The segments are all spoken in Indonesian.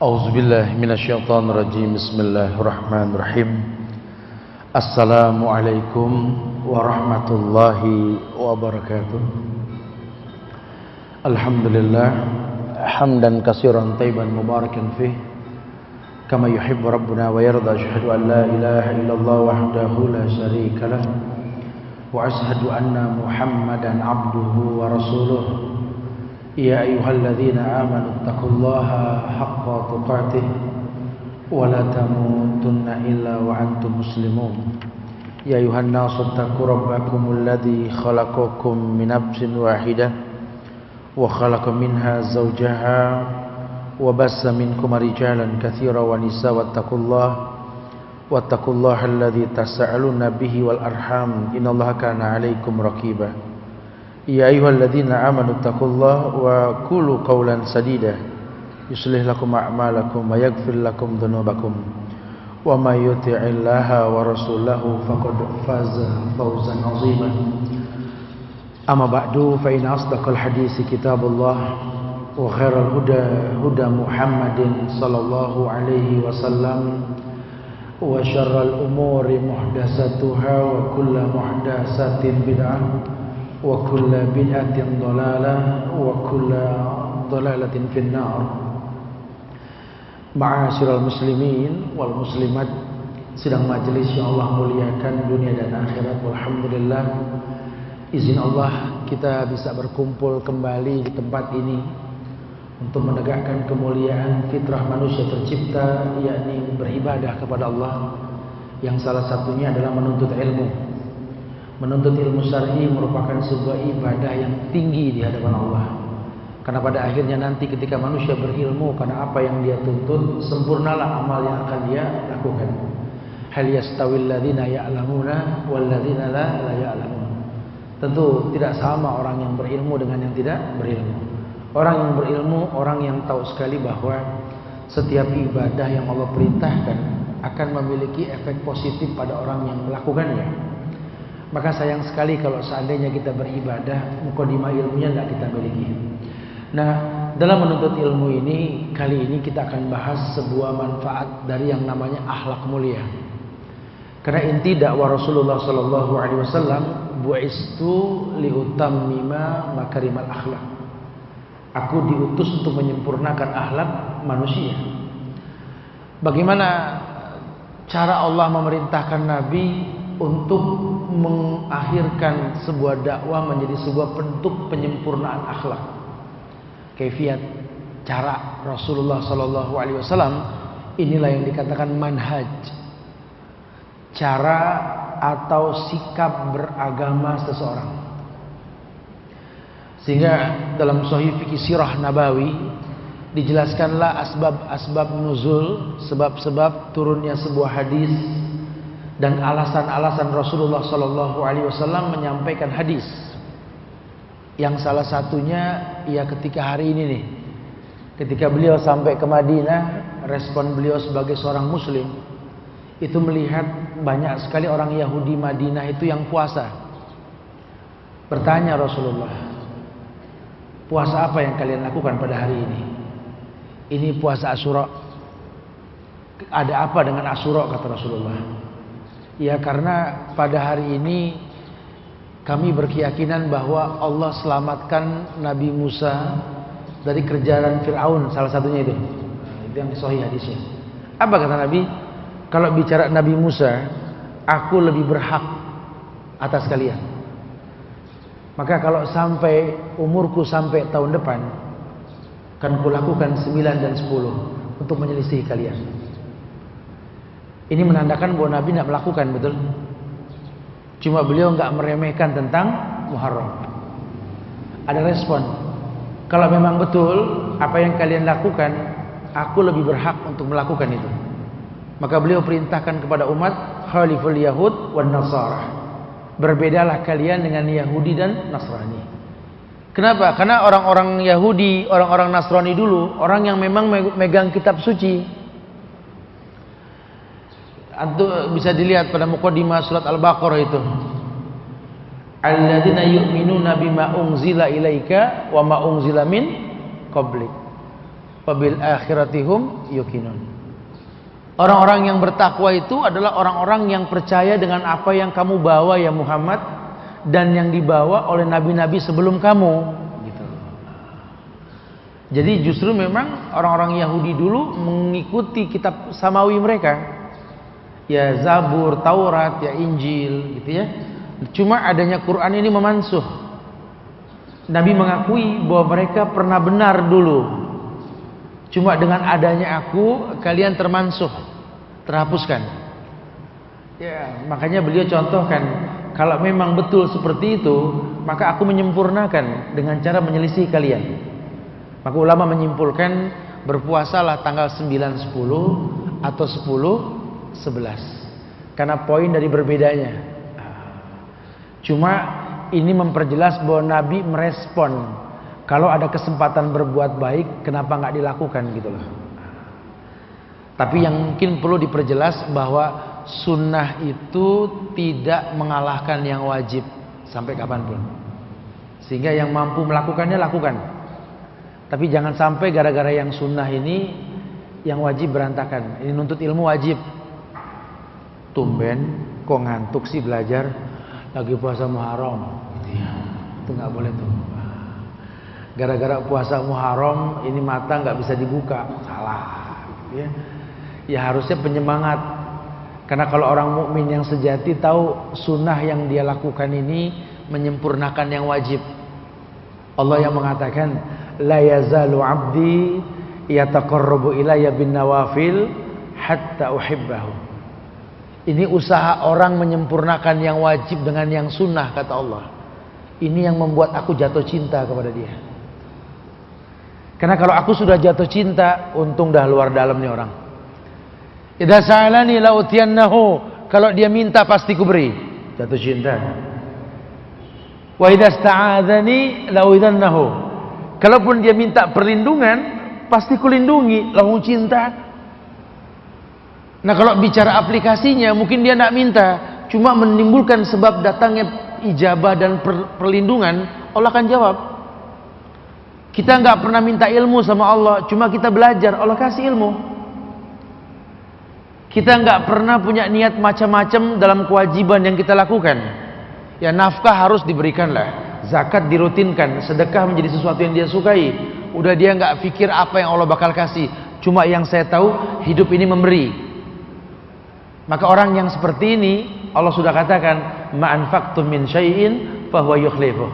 A'udzubillahi minasyaitonirrajim. Bismillahirrahmanirrahim. Assalamualaikum warahmatullahi wabarakatuh. Alhamdulillah hamdan katsiran thayyiban mubarakan fih kama yuhibbu rabbuna wa yarda. Asyhadu an la ilaha illallah wahdahu la syarika lah wa asyhadu anna Muhammadan abduhu wa rasuluh. Ya ayyuhalladzina amanu taqullaha haqqa tuqatih wa la tamutunna illa wa antum muslimun. Ya ayyuhan nasu taqu rabbakumul ladzi khalaqakum min nafsin wahidah wa khalaqa minha zawjaha wa bassa minkum rijalan katsiran wa nisaa wattaqullaha alladzi tasaaluna bihi wal arham innallaha kana 'alaikum raqiba. Ya ayyuhalladzina amanu taqullaha wa qulu qawlan sadida yuslih lakum a'malakum wa yaghfir lakum dhunubakum wa may yuti'illaha wa rasulahu faqad faza fawzan 'azima. Amma ba'du, fa inna asdaqal hadisi kitabullah wa khairal huda Muhammadin sallallahu alaihi wasallam wa syarral umuri muhdatsatuha wa kullu muhdatsatin bid'ah wa kullu bid'atin dhalalah wa kullu dhalalatin finnar. Ma'asyiral muslimin wal muslimat, sidang majelis yang Allah muliakan dunia dan akhirat. Alhamdulillah, izin Allah kita bisa berkumpul kembali di tempat ini untuk menegakkan kemuliaan fitrah manusia tercipta, yakni beribadah kepada Allah, yang salah satunya adalah menuntut ilmu. Menuntut ilmu syar'i merupakan sebuah ibadah yang tinggi di hadapan Allah. Karena pada akhirnya nanti ketika manusia berilmu karena apa yang dia tuntut, sempurnalah amal yang akan dia lakukan. Hal yastawil ladzina ya'lamuna wal ladzina la ya'lamun. Tentu tidak sama orang yang berilmu dengan yang tidak berilmu. Orang yang berilmu, orang yang tahu sekali bahwa setiap ibadah yang Allah perintahkan akan memiliki efek positif pada orang yang melakukannya. Maka sayang sekali kalau seandainya kita beribadah, mukadimah ilmunya tidak kita miliki. Nah, dalam menuntut ilmu ini, kali ini kita akan bahas sebuah manfaat dari yang namanya akhlak mulia. Karena inti dakwah Rasulullah sallallahu alaihi wasallam, bu'istu liutammima makarimal akhlak. Aku diutus untuk menyempurnakan akhlak manusia. Bagaimana cara Allah memerintahkan Nabi untuk mengakhirkan sebuah dakwah menjadi sebuah bentuk penyempurnaan akhlak? Kaifiat cara Rasulullah sallallahu alaihi wasallam, inilah yang dikatakan manhaj. Cara atau sikap beragama seseorang. Sehingga dalam Sahih Fikih Sirah Nabawi dijelaskanlah asbab nuzul, sebab-sebab turunnya sebuah hadis dan alasan-alasan Rasulullah sallallahu alaihi wasallam menyampaikan hadis. Yang salah satunya ya ketika hari ini nih, ketika beliau sampai ke Madinah, respon beliau sebagai seorang muslim itu melihat banyak sekali orang Yahudi Madinah itu yang puasa. Bertanya Rasulullah, puasa apa yang kalian lakukan pada hari ini? Ini puasa Asyura. Ada apa dengan Asyura, kata Rasulullah? Ya, karena pada hari ini kami berkeyakinan bahwa Allah selamatkan Nabi Musa dari kejaran Fir'aun, salah satunya itu. Itu yang sahih hadisnya. Apa kata Nabi? Kalau bicara Nabi Musa, aku lebih berhak atas kalian. Maka kalau sampai umurku sampai tahun depan, akan kulakukan 9 dan 10 untuk menyelisih kalian. Ini menandakan bahwa Nabi tidak melakukan, betul? Cuma beliau nggak meremehkan tentang Muharram. Ada respon. Kalau memang betul apa yang kalian lakukan, aku lebih berhak untuk melakukan itu. Maka beliau perintahkan kepada umat, khaliful yahud wan nasara. Berbedalah kalian dengan Yahudi dan Nasrani. Kenapa? Karena orang-orang Yahudi, orang-orang Nasrani dulu, orang yang memang megang kitab suci. Antum bisa dilihat pada muqaddimah surat Al-Baqarah itu. Alladzina yu'minuna bima unzila ilaika wa ma unzila min qablik. wabil akhiratihum yuqinun. Orang-orang yang bertakwa itu adalah orang-orang yang percaya dengan apa yang kamu bawa ya Muhammad dan yang dibawa oleh nabi-nabi sebelum kamu gitu. Jadi justru memang orang-orang Yahudi dulu mengikuti kitab samawi mereka, ya Zabur, Taurat, ya Injil gitu ya. Cuma adanya Quran ini memansuh. Nabi mengakui bahwa mereka pernah benar dulu. Cuma dengan adanya aku, kalian termansuh, terhapuskan. Ya, makanya beliau contohkan, kalau memang betul seperti itu, maka aku menyempurnakan dengan cara menyelisih kalian. Maka ulama menyimpulkan berpuasalah tanggal 9, 10 atau 10, 11. Karena poin dari berbedanya. Cuma ini memperjelas bahwa Nabi merespon. Kalau ada kesempatan berbuat baik, kenapa nggak dilakukan gitu loh. Tapi yang mungkin perlu diperjelas bahwa sunnah itu tidak mengalahkan yang wajib sampai kapanpun. Sehingga yang mampu melakukannya lakukan. Tapi jangan sampai gara-gara yang sunnah ini yang wajib berantakan. Ini nuntut ilmu wajib. Tumben, kok ngantuk sih belajar? Lagi puasa Muharram. Gitu ya. Itu nggak boleh tuh. Gara-gara puasa Muharram ini mata nggak bisa dibuka, salah. Ya, ya harusnya penyemangat. Karena kalau orang mukmin yang sejati tahu sunnah yang dia lakukan ini menyempurnakan yang wajib. Allah yang mengatakan, la yazalu abdi yataqarrabu ilayya bin nawafil hatta uhibbahu. Ini usaha orang menyempurnakan yang wajib dengan yang sunnah, kata Allah. Ini yang membuat aku jatuh cinta kepada dia. Karena kalau aku sudah jatuh cinta, untung dah luar dalam nih orang. Idza sa'alani la utiyannahu, kalau dia minta pasti ku beri. Jatuh cinta. Wa idza sta'adzani la uidannahu, kalaupun dia minta perlindungan, pasti ku lindungi. Lalu cinta. Nah kalau bicara aplikasinya, mungkin dia nak minta, cuma menimbulkan sebab datangnya ijabah dan perlindungan, Allah akan jawab. Kita nggak pernah minta ilmu sama Allah, cuma kita belajar, Allah kasih ilmu. Kita nggak pernah punya niat macam-macam dalam kewajiban yang kita lakukan. Ya nafkah harus diberikanlah, zakat dirutinkan, sedekah menjadi sesuatu yang dia sukai. Udah dia nggak pikir apa yang Allah bakal kasih, cuma yang saya tahu hidup ini memberi. Maka orang yang seperti ini Allah sudah katakan, ma anfaqtum min syai'in fahuwa yukhlifuh.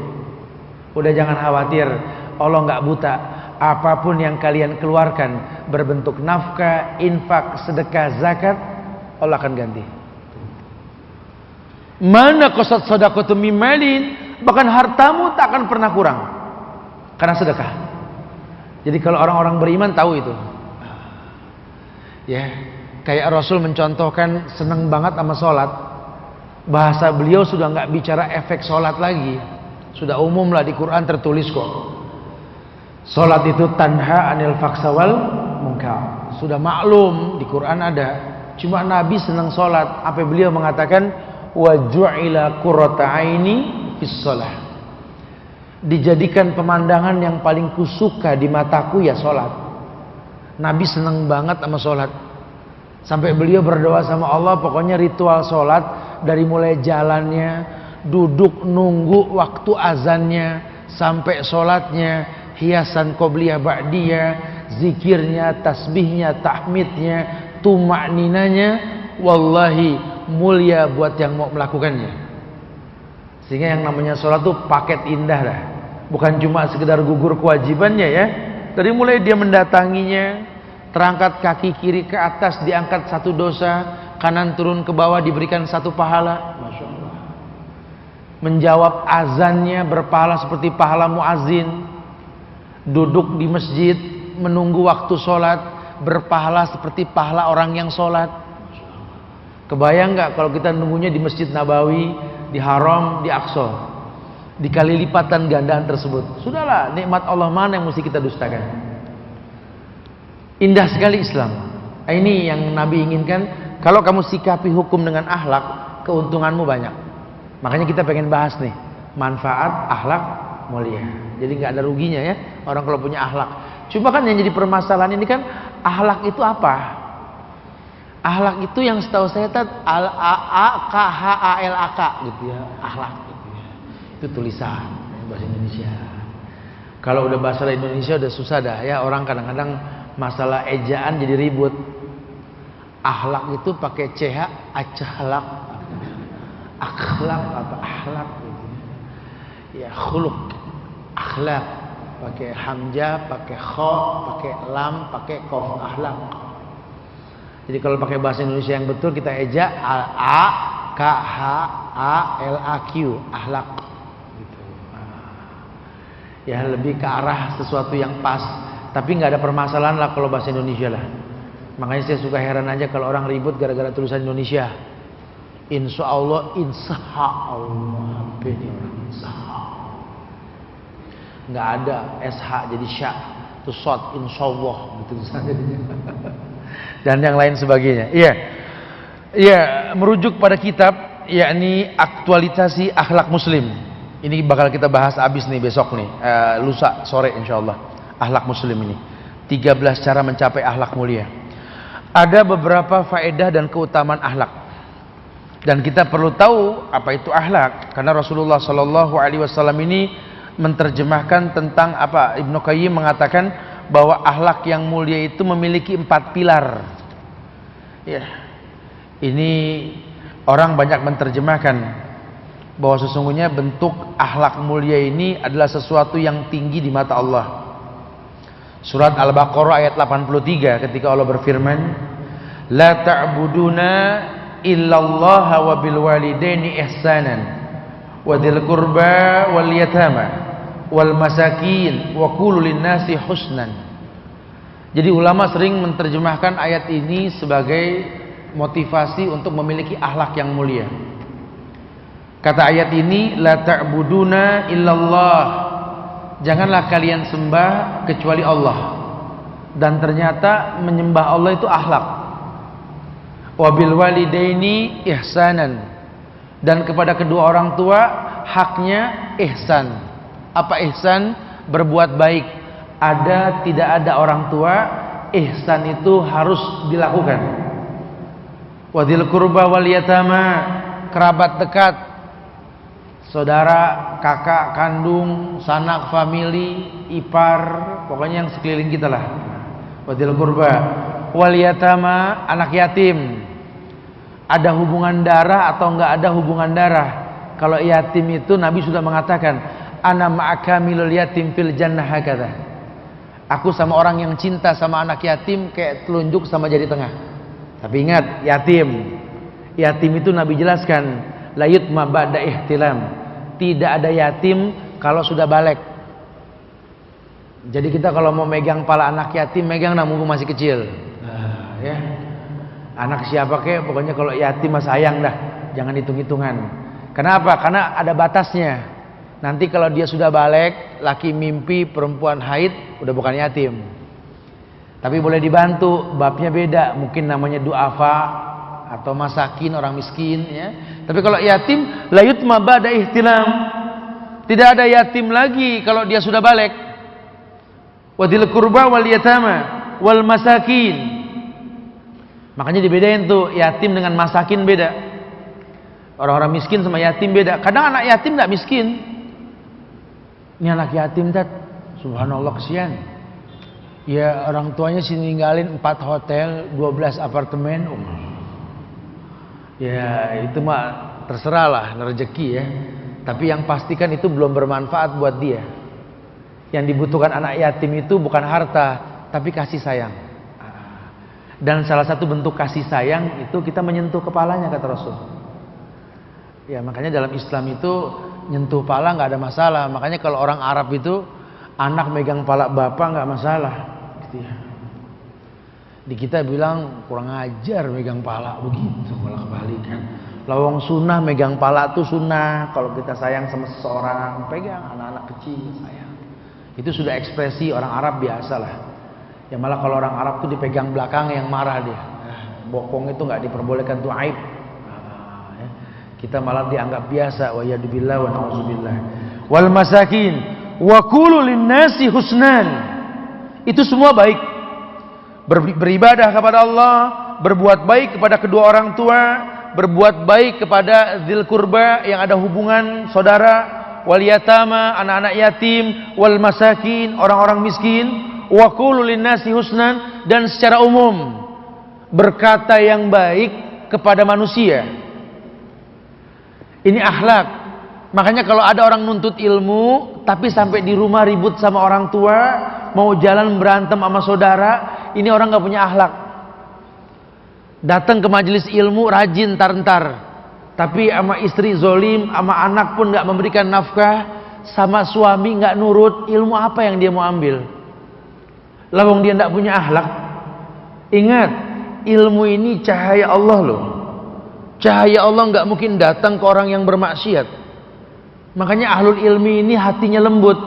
Udah jangan khawatir. Allah nggak buta. Apapun yang kalian keluarkan berbentuk nafkah, infak, sedekah, zakat, Allah akan ganti. Mana qasat sadaqatu min malin, bahkan hartamu tak akan pernah kurang karena sedekah. Jadi kalau orang-orang beriman tahu itu. Ya, kayak Rasul mencontohkan senang banget sama sholat. Bahasa beliau sudah nggak bicara efek sholat lagi. Sudah umum lah di Quran tertulis kok. Salat itu tanha anil faksa wal munkar. Sudah maklum di Quran ada. Cuma Nabi senang salat. Apa beliau mengatakan wa ju'ila qurrata aini fis shalah. Dijadikan pemandangan yang paling kusuka di mataku ya salat. Nabi senang banget sama salat. Sampai beliau berdoa sama Allah, pokoknya ritual salat dari mulai jalannya, duduk nunggu waktu azannya sampai salatnya, hiasan qobliyah ba'diyah, zikirnya, tasbihnya, tahmidnya, tumakninanya, wallahi mulia buat yang mau melakukannya. Sehingga yang namanya sholat itu paket indah lah, bukan cuma sekedar gugur kewajibannya ya. Dari mulai dia mendatanginya, terangkat kaki kiri ke atas diangkat satu dosa, kanan turun ke bawah diberikan satu pahala. Masya Allah. Menjawab azannya berpahala seperti pahala muazin. Duduk di masjid menunggu waktu sholat berpahala seperti pahala orang yang sholat. Kebayang nggak kalau kita nunggunya di Masjid Nabawi, di Haram, di Aqsa, dikali lipatan gandaan tersebut. Sudahlah, nikmat Allah mana yang mesti kita dustakan? Indah sekali Islam. Ini yang Nabi inginkan. Kalau kamu sikapi hukum dengan akhlak, keuntunganmu banyak. Makanya kita pengen bahas nih manfaat akhlak mulia. Jadi nggak ada ruginya ya orang kalau punya akhlak. Cuma kan yang jadi permasalahan ini kan akhlak itu apa? Akhlak itu yang setahu saya tadi AKHALAK gitu ya, akhlak gitu ya. Itu tulisan bahasa Indonesia. Kalau udah bahasa Indonesia udah susah dah ya, orang kadang-kadang masalah ejaan jadi ribut. Akhlak itu pakai CH, achlak. Akhlak apa akhlak gitu. Ya khuluq, akhlak pakai hamzah, pakai kha, pakai lam, pakai qaf, akhlak. Jadi kalau pakai bahasa Indonesia yang betul kita eja A K H A L A Q, akhlak gitu. Ya lebih ke arah sesuatu yang pas, tapi nggak ada permasalahan lah kalau bahasa Indonesia lah. Makanya saya suka heran aja kalau orang ribut gara-gara tulisan Indonesia. Insya Allah, ini orang insya Allah. Nggak ada SH jadi sya, itu short insya Allah gitu jadinya. Dan yang lain sebagainya. Iya, iya, merujuk pada kitab, yakni aktualisasi akhlak Muslim. Ini bakal kita bahas abis nih besok nih, lusa sore insya Allah. Akhlak Muslim ini 13 cara mencapai akhlak mulia. Ada beberapa faedah dan keutamaan akhlak, dan kita perlu tahu apa itu akhlak, karena Rasulullah Shallallahu Alaihi Wasallam ini menerjemahkan tentang apa. Ibnu Qayyim mengatakan bahwa akhlak yang mulia itu memiliki 4 pilar. Ya, ini orang banyak menerjemahkan bahwa sesungguhnya bentuk akhlak mulia ini adalah sesuatu yang tinggi di mata Allah. Surat Al-Baqarah ayat 83 ketika Allah berfirman, la ta'buduna illallaha wa bil walidaini ihsanan wa dzil qurba wal yatama wal masakin wa qulu linnasi husnan. Jadi ulama sering menerjemahkan ayat ini sebagai motivasi untuk memiliki akhlak yang mulia. Kata ayat ini, la ta'buduna illallah, janganlah kalian sembah kecuali Allah. Dan ternyata menyembah Allah itu akhlak. Wabil walidaini ihsanan, dan kepada kedua orang tua haknya ihsan. Apa ihsan? Berbuat baik. Ada tidak ada orang tua, ihsan itu harus dilakukan. Wadil qurba wal yatama, kerabat dekat, saudara, kakak kandung, sanak famili, ipar, pokoknya yang sekeliling kita lah. Wadil qurba wal yatama, anak yatim. Ada hubungan darah atau enggak ada hubungan darah? Kalau yatim itu Nabi sudah mengatakan, ana ma'akamilul yatim fil jannah hakadha. Aku sama orang yang cinta sama anak yatim kayak telunjuk sama jari tengah. Tapi ingat, yatim itu Nabi jelaskan, la yutma ba'da ihtilam. Tidak ada yatim kalau sudah balik. Jadi kita kalau mau megang pala anak yatim, megang mumpung masih kecil. Ya. Anak siapa kek, pokoknya kalau yatim mah sayang dah, jangan hitung-hitungan. Kenapa? Karena ada batasnya. Nanti kalau dia sudah balik, laki mimpi, perempuan haid, udah bukan yatim. Tapi boleh dibantu, babnya beda, mungkin namanya duafa atau masakin, orang miskin ya. Tapi kalau yatim, la yutma ba'da ihtilam. Tidak ada yatim lagi kalau dia sudah balik. Wadil qurba wal yatama wal masakin. Makanya dibedain tuh, yatim dengan masakin beda. Orang-orang miskin sama yatim beda. Kadang anak yatim enggak miskin. Ini anak yatim tat, subhanallah kesian. Ya orang tuanya sih ninggalin 4 hotel, 12 apartemen. Ya itu mah terserah lah, rezeki ya. Tapi yang pastikan itu belum bermanfaat buat dia. Yang dibutuhkan anak yatim itu bukan harta, tapi kasih sayang. Dan salah satu bentuk kasih sayang itu kita menyentuh kepalanya, kata Rasul. Ya makanya dalam Islam itu nyentuh pala nggak ada masalah. Makanya kalau orang Arab itu anak megang pala bapak nggak masalah. Gitu ya. Di kita bilang kurang ajar megang pala, begitu malah kebalikan. Lawang sunnah megang pala tuh sunnah. Kalau kita sayang sama seseorang, pegang anak-anak kecil sayang. Itu sudah ekspresi orang Arab biasa lah. Ya malah kalau orang Arab tuh dipegang belakang yang marah dia. Bokong itu nggak diperbolehkan, tuh aib. Ya. Kita malah dianggap biasa. Wa yadubillah wa na'udzubillah. Wal masakin wa qulu linnasi husnan. Itu semua baik. Beribadah kepada Allah, berbuat baik kepada kedua orang tua, berbuat baik kepada dzil qurba yang ada hubungan saudara, wal yatama, anak-anak yatim, wal masakin, orang-orang miskin, wa qulu linnasi husnan, dan secara umum berkata yang baik kepada manusia. Ini akhlak. Makanya kalau ada orang nuntut ilmu tapi sampai di rumah ribut sama orang tua, mau jalan berantem sama saudara, ini orang gak punya akhlak. Datang ke majelis ilmu rajin tar-tar, tapi sama istri zolim, sama anak pun gak memberikan nafkah, sama suami gak nurut, ilmu apa yang dia mau ambil? Lawang dia gak punya akhlak. Ingat, ilmu ini cahaya Allah loh. Cahaya Allah gak mungkin datang ke orang yang bermaksiat. Makanya ahlul ilmi ini hatinya lembut.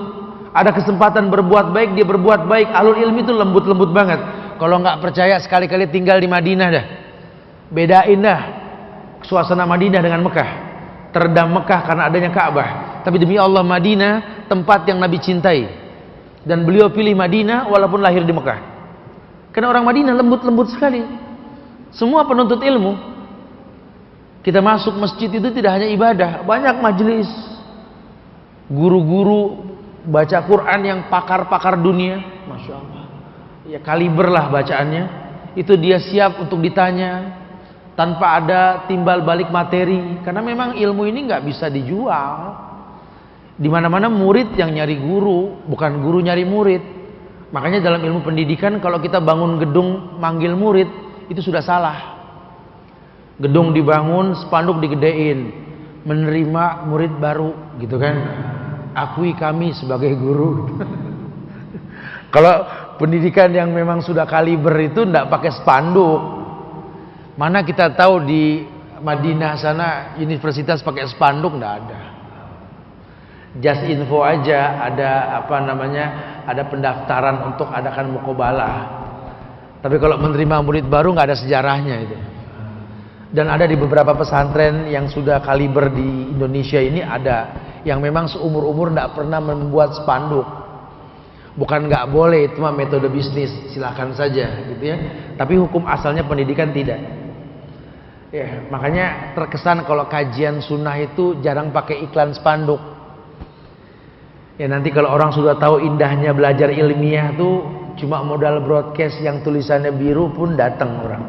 Ada kesempatan berbuat baik, dia berbuat baik. Ahlul ilmi itu lembut-lembut banget. Kalau nggak percaya, sekali-kali tinggal di Madinah dah. Bedain dah suasana Madinah dengan Mekah. Teredam Mekah karena adanya Ka'bah. Tapi demi Allah, Madinah tempat yang Nabi cintai. Dan beliau pilih Madinah walaupun lahir di Mekah. Karena orang Madinah lembut-lembut sekali. Semua penuntut ilmu. Kita masuk masjid itu tidak hanya ibadah, banyak majelis. Guru-guru baca Quran yang pakar-pakar dunia, Masya Allah, ya kaliber lah bacaannya. Itu dia siap untuk ditanya tanpa ada timbal balik materi, karena memang ilmu ini nggak bisa dijual. Di mana-mana murid yang nyari guru, bukan guru nyari murid. Makanya dalam ilmu pendidikan kalau kita bangun gedung manggil murid itu sudah salah. Gedung dibangun, spanduk digedein, menerima murid baru, gitu kan? Akui kami sebagai guru. Kalau pendidikan yang memang sudah kaliber itu tidak pakai spanduk. Mana kita tahu di Madinah sana universitas pakai spanduk? Tidak ada. Just info aja, ada apa namanya, ada pendaftaran untuk adakan muqabalah. Tapi kalau menerima murid baru nggak ada sejarahnya itu. Dan ada di beberapa pesantren yang sudah kaliber di Indonesia ini ada yang memang seumur-umur tidak pernah membuat spanduk. Bukan nggak boleh, itu mah metode bisnis, silakan saja gitu ya. Tapi hukum asalnya pendidikan tidak. Ya, makanya terkesan kalau kajian sunnah itu jarang pakai iklan spanduk. Ya nanti kalau orang sudah tahu indahnya belajar ilmiah tuh cuma modal broadcast yang tulisannya biru pun datang orang.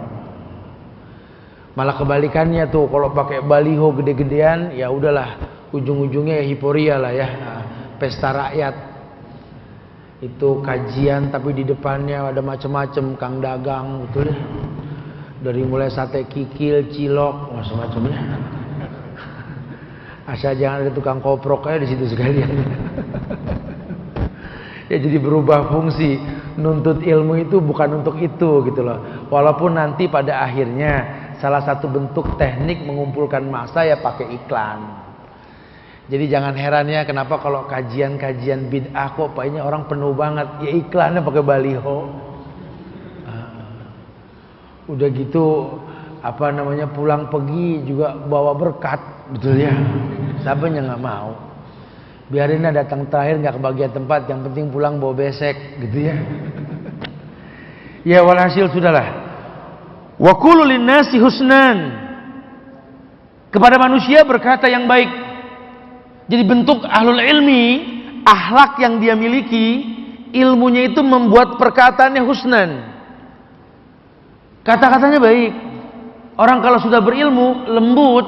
Malah kebalikannya tuh, kalau pakai baliho gede-gedean ya udahlah, ujung-ujungnya ya hiporia lah ya, pesta rakyat. Itu kajian tapi di depannya ada macam-macam, kang dagang betul ya. Dari mulai sate kikil, cilok, macam-macamnya. Asal jangan ada tukang koprok aja di situ sekalian. Ya jadi berubah fungsi. Nuntut ilmu itu bukan untuk itu gitu loh. Walaupun nanti pada akhirnya salah satu bentuk teknik mengumpulkan massa ya pakai iklan. Jadi jangan heran ya kenapa kalau kajian-kajian bid'ah kok pakainya orang penuh banget. Ya iklannya pakai baliho. Udah gitu apa namanya, pulang pergi juga bawa berkat, betul ya. Siapa yang nggak mau? Biarin datang terakhir nggak kebagian tempat, yang penting pulang bawa besek, gitu ya. Ya walhasil sudahlah. Wa qulu linnasi husnan. Kepada manusia berkata yang baik. Jadi bentuk ahlul ilmi, akhlak yang dia miliki, ilmunya itu membuat perkataannya husnan. Kata-katanya baik. Orang kalau sudah berilmu, lembut.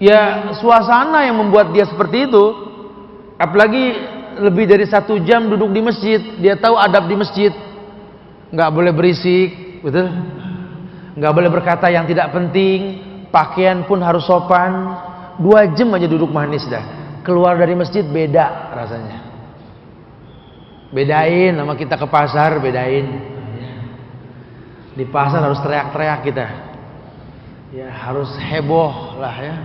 Ya suasana yang membuat dia seperti itu. Apalagi lebih dari 1 jam duduk di masjid, dia tahu adab di masjid. Nggak boleh berisik, betul? Nggak boleh berkata yang tidak penting. Pakaian pun harus sopan. 2 jam aja duduk manis dah. Keluar dari masjid beda rasanya. Bedain sama kita ke pasar, bedain. Di pasar harus teriak-teriak kita. Ya harus heboh lah ya.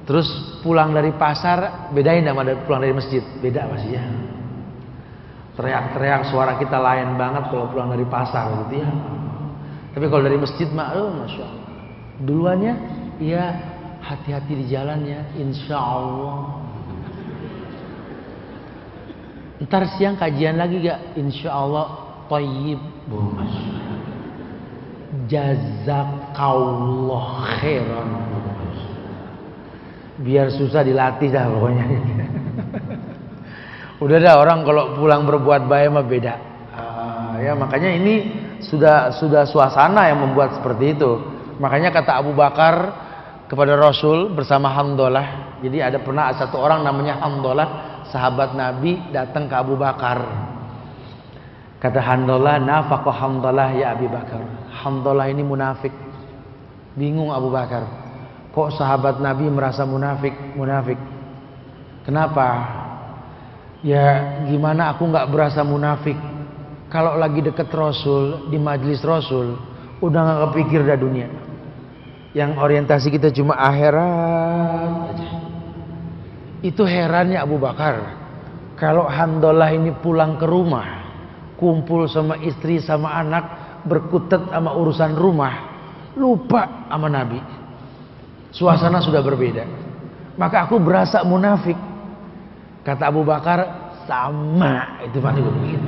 Terus pulang dari pasar bedain sama pulang dari masjid, beda pasti ya. Teriak-teriak suara kita lain banget kalau pulang dari pasar gitu ya. Tapi kalau dari masjid mah, masya Allah. Duluannya, ya hati-hati di jalan ya, insya Allah. Ntar siang kajian lagi gak? Insya Allah thayyib. Jazakallah khairan. Biar susah dilatih dah pokoknya. Udah dah, orang kalau pulang berbuat baik mah beda. Ya makanya ini sudah suasana yang membuat seperti itu. Makanya kata Abu Bakar kepada Rasul bersama Hamdalah. Jadi ada pernah satu orang namanya Hamdalah, sahabat Nabi, datang ke Abu Bakar. Kata Hamdalah, nafaqah Hamdalah ya Abu Bakar. Hamdalah ini munafik. Bingung Abu Bakar. Kok sahabat Nabi merasa munafik? Kenapa? Ya gimana aku nggak berasa munafik? Kalau lagi deket Rasul, di majelis Rasul, udah nggak kepikir dah dunia. Yang orientasi kita cuma akhirat aja. Itu herannya Abu Bakar. Kalau Hamdalah ini pulang ke rumah, kumpul sama istri sama anak, berkutat sama urusan rumah, lupa sama Nabi. Suasana sudah berbeda. Maka aku berasa munafik. Kata Abu Bakar, sama itu pasti begitu.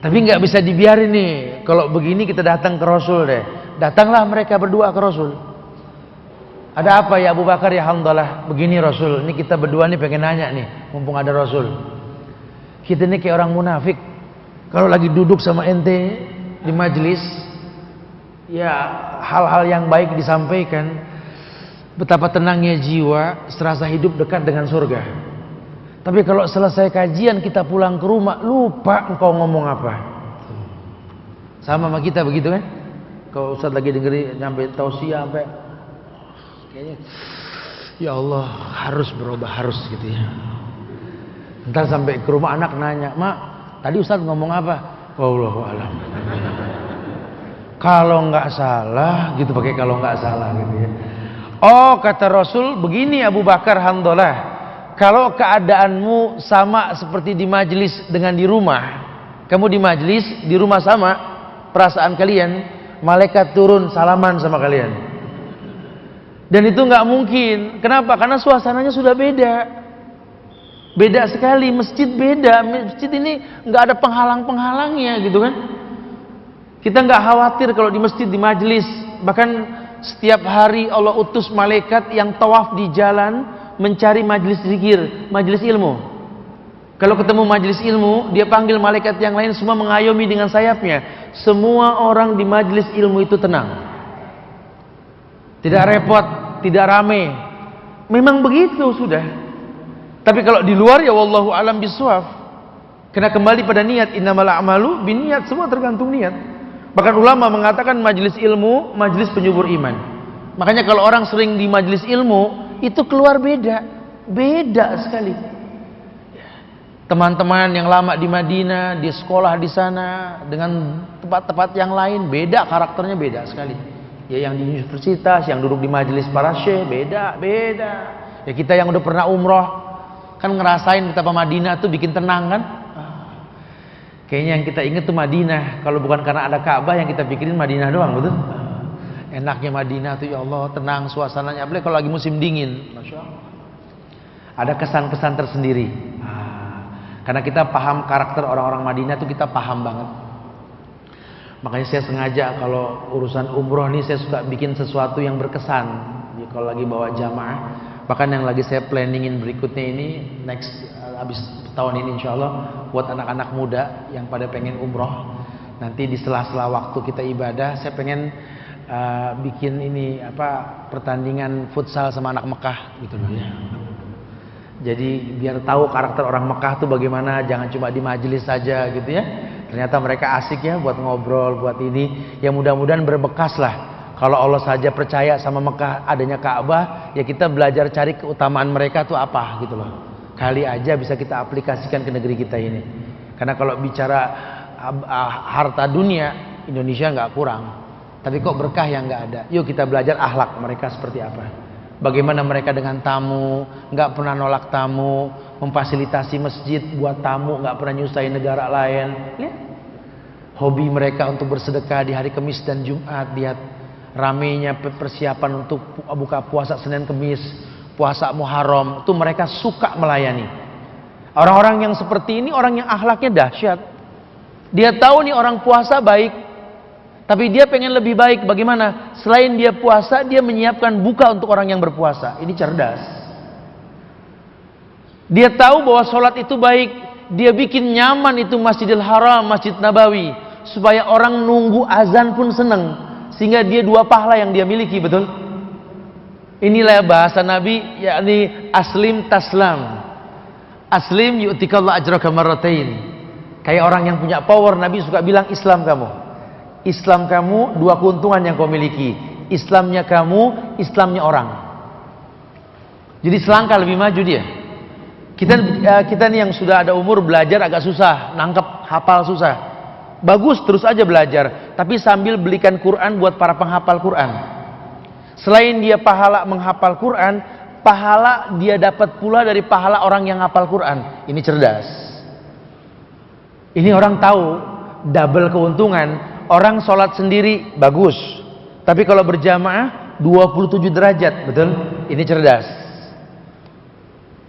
Tapi nggak bisa dibiarin nih. Kalau begini kita datang ke Rasul deh. Datanglah mereka berdua ke Rasul. Ada apa ya Abu Bakar ya Hamdalah? Begini Rasul, ini kita berdua nih pengen nanya nih, mumpung ada Rasul. Kita ini kayak orang munafik. Kalau lagi duduk sama ente di majelis, ya hal-hal yang baik disampaikan, betapa tenangnya jiwa, serasa hidup dekat dengan surga. Tapi kalau selesai kajian kita pulang ke rumah, lupa engkau ngomong apa. Sama kita begitu kan? Kalau Ustaz lagi dengerin nyampe tausiah sampai kayaknya ya Allah harus berubah, harus gitu ya. Entar sampai ke rumah anak nanya, "Mak, tadi Ustaz ngomong apa?" Wallahu a'lam. Kalau nggak salah gitu, pakai kalau nggak salah gitu ya. Oh kata Rasul begini Abu Bakar Hamdalah, kalau keadaanmu sama seperti di majelis dengan di rumah, kamu di majelis, di rumah sama perasaan kalian, malaikat turun salaman sama kalian. Dan itu nggak mungkin. Kenapa? Karena suasananya sudah beda. Beda sekali, masjid beda. Masjid ini nggak ada penghalang-penghalangnya gitu kan. Kita nggak khawatir kalau di masjid, di majelis. Bahkan setiap hari Allah utus malaikat yang tawaf di jalan mencari majelis zikir, majelis ilmu. Kalau ketemu majelis ilmu, dia panggil malaikat yang lain semua mengayomi dengan sayapnya. Semua orang di majelis ilmu itu tenang. Tidak repot, tidak rame. Memang begitu sudah. Tapi kalau di luar ya wallahu alam bisawab. Kena kembali pada niat, innamal a'malu binniyat, semua tergantung niat. Bahkan ulama mengatakan majelis ilmu, majelis penyubur iman. Makanya kalau orang sering di majelis ilmu, itu keluar beda. Beda sekali. Teman-teman yang lama di Madinah, di sekolah di sana, dengan tempat-tempat yang lain, beda karakternya, beda sekali. Ya yang di universitas, yang duduk di majelis para syekh, beda. Ya kita yang udah pernah umroh, kan ngerasain betapa Madinah tuh bikin tenang kan? Kayaknya yang kita ingat tuh Madinah. Kalau bukan karena ada Ka'bah, yang kita pikirin Madinah doang, betul? Enaknya Madinah tuh ya Allah, tenang suasananya. Apalagi kalau lagi musim dingin, Masya Allah. Ada kesan-kesan tersendiri. Karena kita paham karakter orang-orang Madinah tuh, kita paham banget. Makanya saya sengaja kalau urusan umroh nih saya suka bikin sesuatu yang berkesan. Jadi kalau lagi bawa jamaah, bahkan yang lagi saya planningin berikutnya ini next habis tahun ini insya Allah buat anak-anak muda yang pada pengen umroh. Nanti di sela-sela waktu kita ibadah, saya pengen bikin ini pertandingan futsal sama anak Mekah gitu loh ya. Jadi biar tahu karakter orang Mekah tuh bagaimana, jangan cuma di majelis saja gitu ya. Ternyata mereka asik ya buat ngobrol, buat ini. Ya mudah-mudahan berbekas lah. Kalau Allah saja percaya sama Mekah adanya Ka'bah, ya kita belajar cari keutamaan mereka tuh apa gitu loh. Kali aja bisa kita aplikasikan ke negeri kita ini. Karena kalau bicara harta dunia, Indonesia nggak kurang. Tapi kok berkah yang nggak ada. Yuk kita belajar akhlak mereka seperti apa. Bagaimana mereka dengan tamu, nggak pernah nolak tamu, memfasilitasi masjid buat tamu, nggak pernah nyusahin negara lain. Lihat, hobi mereka untuk bersedekah di hari Kamis dan Jumat. Lihat ramenya persiapan untuk buka puasa Senin Kamis, puasa Muharram. Itu mereka suka melayani. Orang-orang yang seperti ini orang yang akhlaknya dahsyat. Dia tahu nih orang puasa baik, tapi dia pengen lebih baik. Bagaimana? Selain dia puasa, dia menyiapkan buka untuk orang yang berpuasa. Ini cerdas. Dia tahu bahwa sholat itu baik, dia bikin nyaman itu Masjidil Haram, Masjid Nabawi, supaya orang nunggu azan pun senang, sehingga dia 2 pahala yang dia miliki. Betul? Inilah bahasa Nabi, yakni aslim taslam. Aslim yu'tikallahu ajraka marratain. Kayak orang yang punya power, Nabi suka bilang Islam kamu. Islam kamu 2 keuntungan yang kau miliki. Islamnya kamu, Islamnya orang. Jadi selangkah lebih maju dia. Kita nih yang sudah ada umur belajar agak susah, nangkep, hafal susah. Bagus terus aja belajar, tapi sambil belikan Quran buat para penghafal Quran. Selain dia pahala menghafal Quran, pahala dia dapat pula dari pahala orang yang hafal Quran. Ini cerdas. Ini orang tahu double keuntungan. Orang sholat sendiri bagus, tapi kalau berjamaah 27 derajat. Betul? Ini cerdas.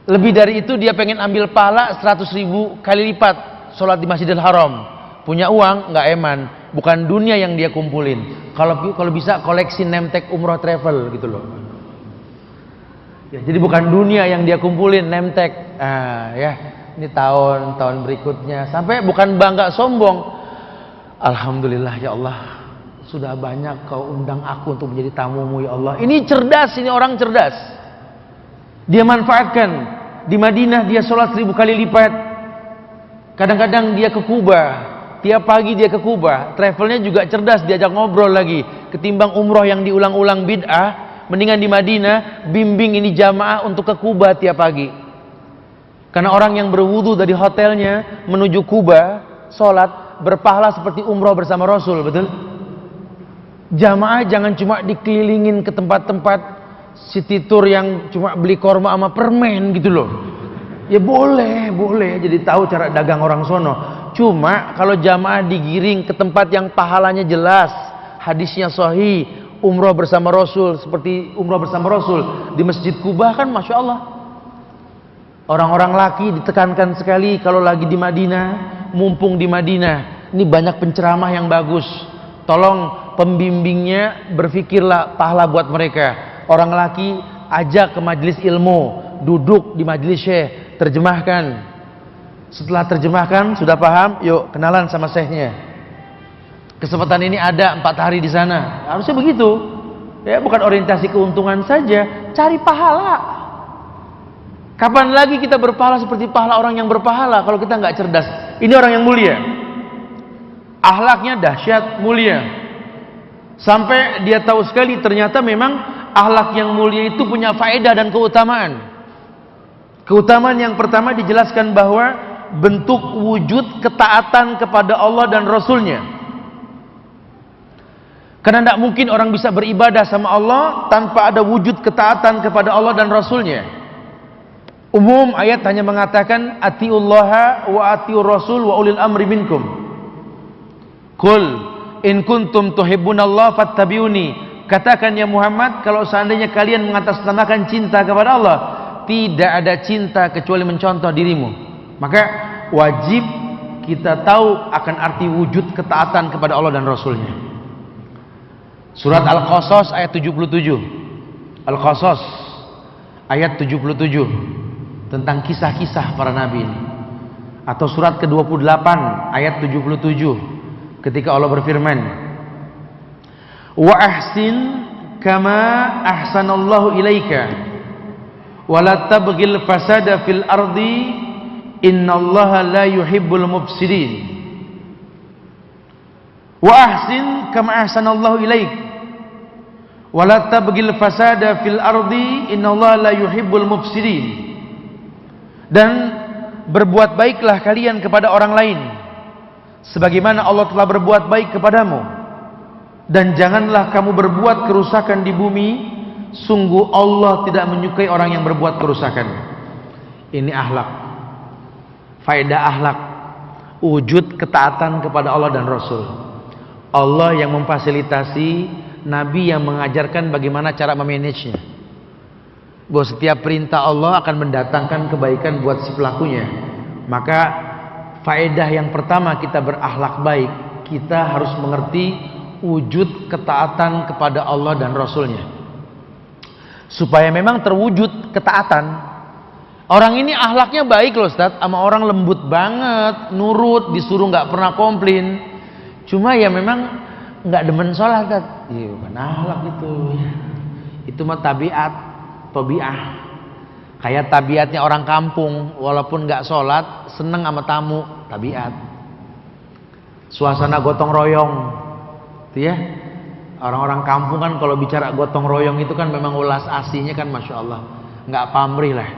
Lebih dari itu dia pengen ambil pahala 100.000 kali lipat sholat di Masjidil Haram. Punya uang nggak eman, bukan dunia yang dia kumpulin. Kalau bisa koleksi name tag umroh travel gitu loh. Ya, jadi bukan dunia yang dia kumpulin name tag. Ya, ini tahun berikutnya. Sampai bukan bangga sombong. Alhamdulillah ya Allah, sudah banyak kau undang aku untuk menjadi tamumu ya Allah. Ini cerdas, ini orang cerdas. Dia manfaatkan. Di Madinah dia sholat 1000 kali lipat. Kadang-kadang dia ke Kuba. Tiap pagi dia ke Kuba. Travelnya juga cerdas, diajak ngobrol lagi. Ketimbang umroh yang diulang-ulang bid'ah, mendingan di Madinah bimbing ini jamaah untuk ke Kuba tiap pagi. Karena orang yang berwudu dari hotelnya menuju Kuba, sholat, berpahala seperti umroh bersama Rasul. Betul? Jamaah jangan cuma dikelilingin ke tempat-tempat city tour yang cuma beli korma sama permen gitu loh. Ya boleh jadi tahu cara dagang orang sono. Cuma kalau jamaah digiring ke tempat yang pahalanya jelas, hadisnya sahih, umroh bersama Rasul, seperti umroh bersama Rasul di Masjid Kuba kan Masya Allah. Orang-orang laki ditekankan sekali kalau lagi di Madinah, mumpung di Madinah, ini banyak penceramah yang bagus. Tolong pembimbingnya berfikirlah pahala buat mereka. Orang laki ajak ke majelis ilmu, duduk di majelis syekh, terjemahkan. Setelah terjemahkan, sudah paham, yuk kenalan sama syekhnya. Kesempatan ini ada 4 hari di sana. Harusnya begitu. Ya, bukan orientasi keuntungan saja, cari pahala. Kapan lagi kita berpahala seperti pahala orang yang berpahala kalau kita nggak cerdas? Ini orang yang mulia. Akhlaknya dahsyat, mulia. Sampai dia tahu sekali ternyata memang akhlak yang mulia itu punya faedah dan keutamaan. Keutamaan yang pertama dijelaskan bahwa bentuk wujud ketaatan kepada Allah dan Rasulnya. Karena tidak mungkin orang bisa beribadah sama Allah tanpa ada wujud ketaatan kepada Allah dan Rasulnya. Umum ayat hanya mengatakan atiullaha wa atiur rasul wa ulil amri minkum. Qul in kuntum tuhibbunallaha fattabi'uni. Katakan ya Muhammad, kalau seandainya kalian mengatasnamakan cinta kepada Allah, tidak ada cinta kecuali mencontoh dirimu. Maka wajib kita tahu akan arti wujud ketaatan kepada Allah dan Rasulnya. Surat Al-Qasas ayat 77. Al-Qasas ayat 77 tentang kisah-kisah para nabi ini. Atau surat ke-28 ayat 77 ketika Allah berfirman, wa ahsin kama ahsanallahu ilaika wa la tabghil fasada fil ardi innallaha la yuhibbul mufsidin. Wa ahsin kama ahsanallahu ilaik wa la tabghil fasada fil ardi innallaha la yuhibbul mufsidin. Dan berbuat baiklah kalian kepada orang lain sebagaimana Allah telah berbuat baik kepadamu, dan janganlah kamu berbuat kerusakan di bumi, sungguh Allah tidak menyukai orang yang berbuat kerusakan. Ini akhlak, faedah akhlak, wujud ketaatan kepada Allah dan Rasul. Allah yang memfasilitasi, Nabi yang mengajarkan bagaimana cara memanagenya. Bahwa setiap perintah Allah akan mendatangkan kebaikan buat si pelakunya. Maka faedah yang pertama kita berakhlak baik, kita harus mengerti wujud ketaatan kepada Allah dan Rasulnya. Supaya memang terwujud ketaatan. Orang ini akhlaknya baik loh Ustaz, sama orang lembut banget, nurut, disuruh nggak pernah komplain. Cuma ya memang nggak demen sholat Ustaz. Iya bukan akhlak itu. Itu mah tabiat, tabiah. Kayak tabiatnya orang kampung, walaupun nggak sholat, seneng sama tamu, tabiat. Suasana gotong royong, itu ya. Orang-orang kampung kan kalau bicara gotong royong itu kan memang ulas aslinya kan masya Allah, nggak pamrih lah.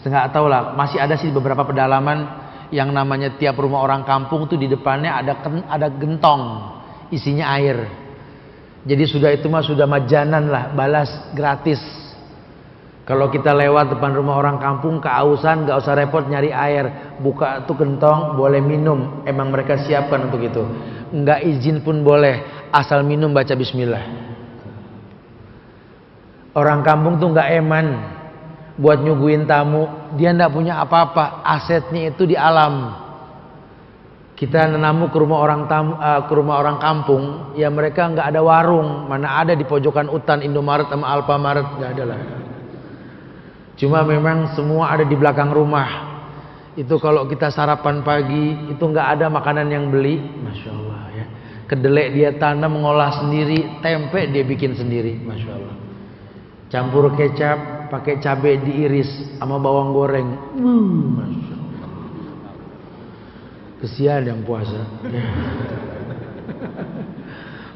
Nggak tahu lah, masih ada sih beberapa pedalaman yang namanya tiap rumah orang kampung tuh di depannya ada gentong, isinya air. Jadi sudah itu mah sudah majanan lah, balas gratis. Kalau kita lewat depan rumah orang kampung keausan, nggak usah repot nyari air, buka tuh gentong, boleh minum. Emang mereka siapkan untuk itu. Nggak izin pun boleh, asal minum baca bismillah. Orang kampung tuh nggak eman buat nyuguhin tamu, dia nggak punya apa-apa, asetnya itu di alam. Kita menamu ke rumah orang kampung, ya mereka nggak ada warung, mana ada di pojokan hutan Indomaret sama Alfamaret, nggak ada lah. Cuma memang semua ada di belakang rumah. Itu kalau kita sarapan pagi, itu nggak ada makanan yang beli, masya Allah ya. Kedelai dia tanam, mengolah sendiri, tempe dia bikin sendiri, masya Allah. Campur kecap, pakai cabai diiris sama bawang goreng, masya Allah. Kesian yang puasa.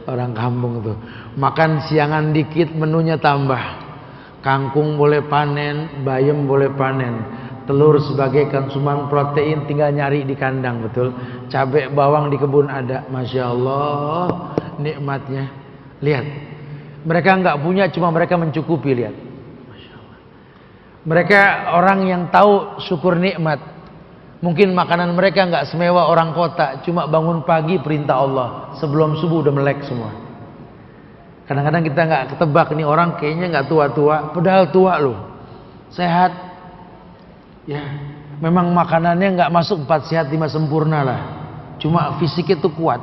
Orang kampung itu makan siangan dikit, menunya tambah. Kangkung boleh panen, bayam boleh panen, telur sebagai konsumen protein tinggal nyari di kandang, betul. Cabai bawang di kebun ada, masya Allah, nikmatnya. Lihat, mereka nggak punya, cuma mereka mencukupi. Lihat, masya Allah. Mereka orang yang tahu syukur nikmat. Mungkin makanan mereka nggak semewah orang kota, cuma bangun pagi perintah Allah, sebelum subuh udah melek semua. Kadang-kadang kita nggak ketebak nih orang kayaknya nggak tua-tua, padahal tua loh, sehat. Ya, memang makanannya nggak masuk 4 sehat 5 sempurna lah, cuma fisik itu kuat.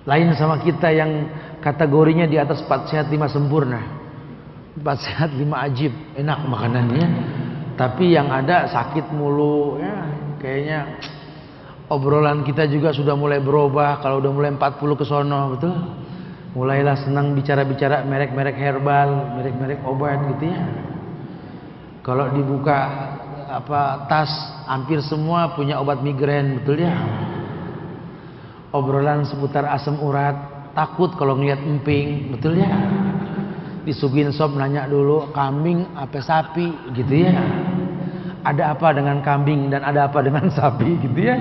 Lain sama kita yang kategorinya di atas 4 sehat 5 sempurna, 4 sehat 5 ajib, enak makanannya. Tapi yang ada sakit mulu, ya kayaknya obrolan kita juga sudah mulai berubah. Kalau udah mulai 40 ke sono, betul. Mulailah senang bicara-bicara merek-merek herbal, merek-merek obat gitu ya. Kalau dibuka tas, hampir semua punya obat migrain, betul ya. Obrolan seputar asam urat, takut kalau ngeliat emping, betul ya. Disuguhin sop nanya dulu kambing apa sapi gitu ya. Ada apa dengan kambing dan ada apa dengan sapi gitu ya.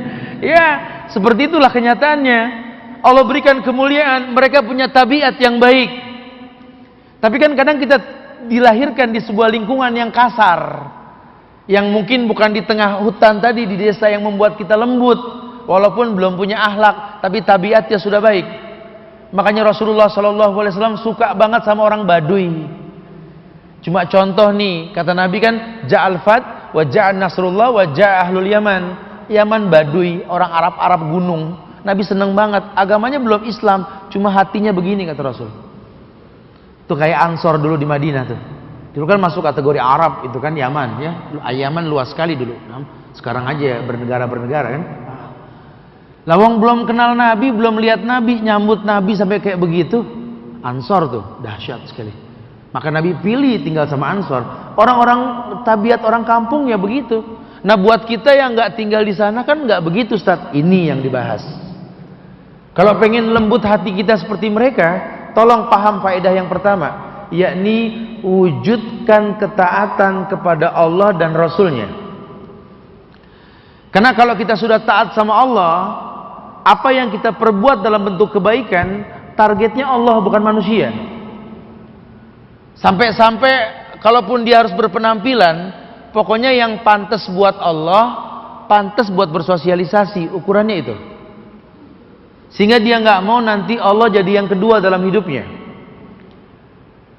Ya, seperti itulah kenyataannya. Allah berikan kemuliaan, mereka punya tabiat yang baik. Tapi kan kadang kita dilahirkan di sebuah lingkungan yang kasar, yang mungkin bukan di tengah hutan tadi, di desa yang membuat kita lembut, walaupun belum punya akhlak, tapi tabiatnya sudah baik. Makanya Rasulullah SAW suka banget sama orang Baduy. Cuma contoh nih, kata Nabi kan, ja'al fat wa ja'an nasrullah wa ja'a ahlul Yaman. Yaman Baduy, orang Arab gunung. Nabi seneng banget, agamanya belum Islam, cuma hatinya begini kata Rasul. Tuh kayak Ansor dulu di Madinah tuh. Dulu kan masuk kategori Arab, itu kan Yaman ya. Yaman luas sekali dulu. Sekarang aja bernegara-bernegara kan. Lawang belum kenal Nabi, belum lihat Nabi, nyambut Nabi sampai kayak begitu. Ansor tuh dahsyat sekali. Maka Nabi pilih tinggal sama Ansor. Orang-orang tabiat orang kampung ya begitu. Nah buat kita yang nggak tinggal di sana kan nggak begitu Ustaz. Ini yang dibahas. Kalau pengen lembut hati kita seperti mereka, tolong paham faedah yang pertama, yakni wujudkan ketaatan kepada Allah dan Rasulnya. Karena kalau kita sudah taat sama Allah, apa yang kita perbuat dalam bentuk kebaikan, targetnya Allah bukan manusia. Sampai-sampai kalaupun dia harus berpenampilan, pokoknya yang pantas buat Allah, pantas buat bersosialisasi, ukurannya itu. Sehingga dia nggak mau nanti Allah jadi yang kedua dalam hidupnya.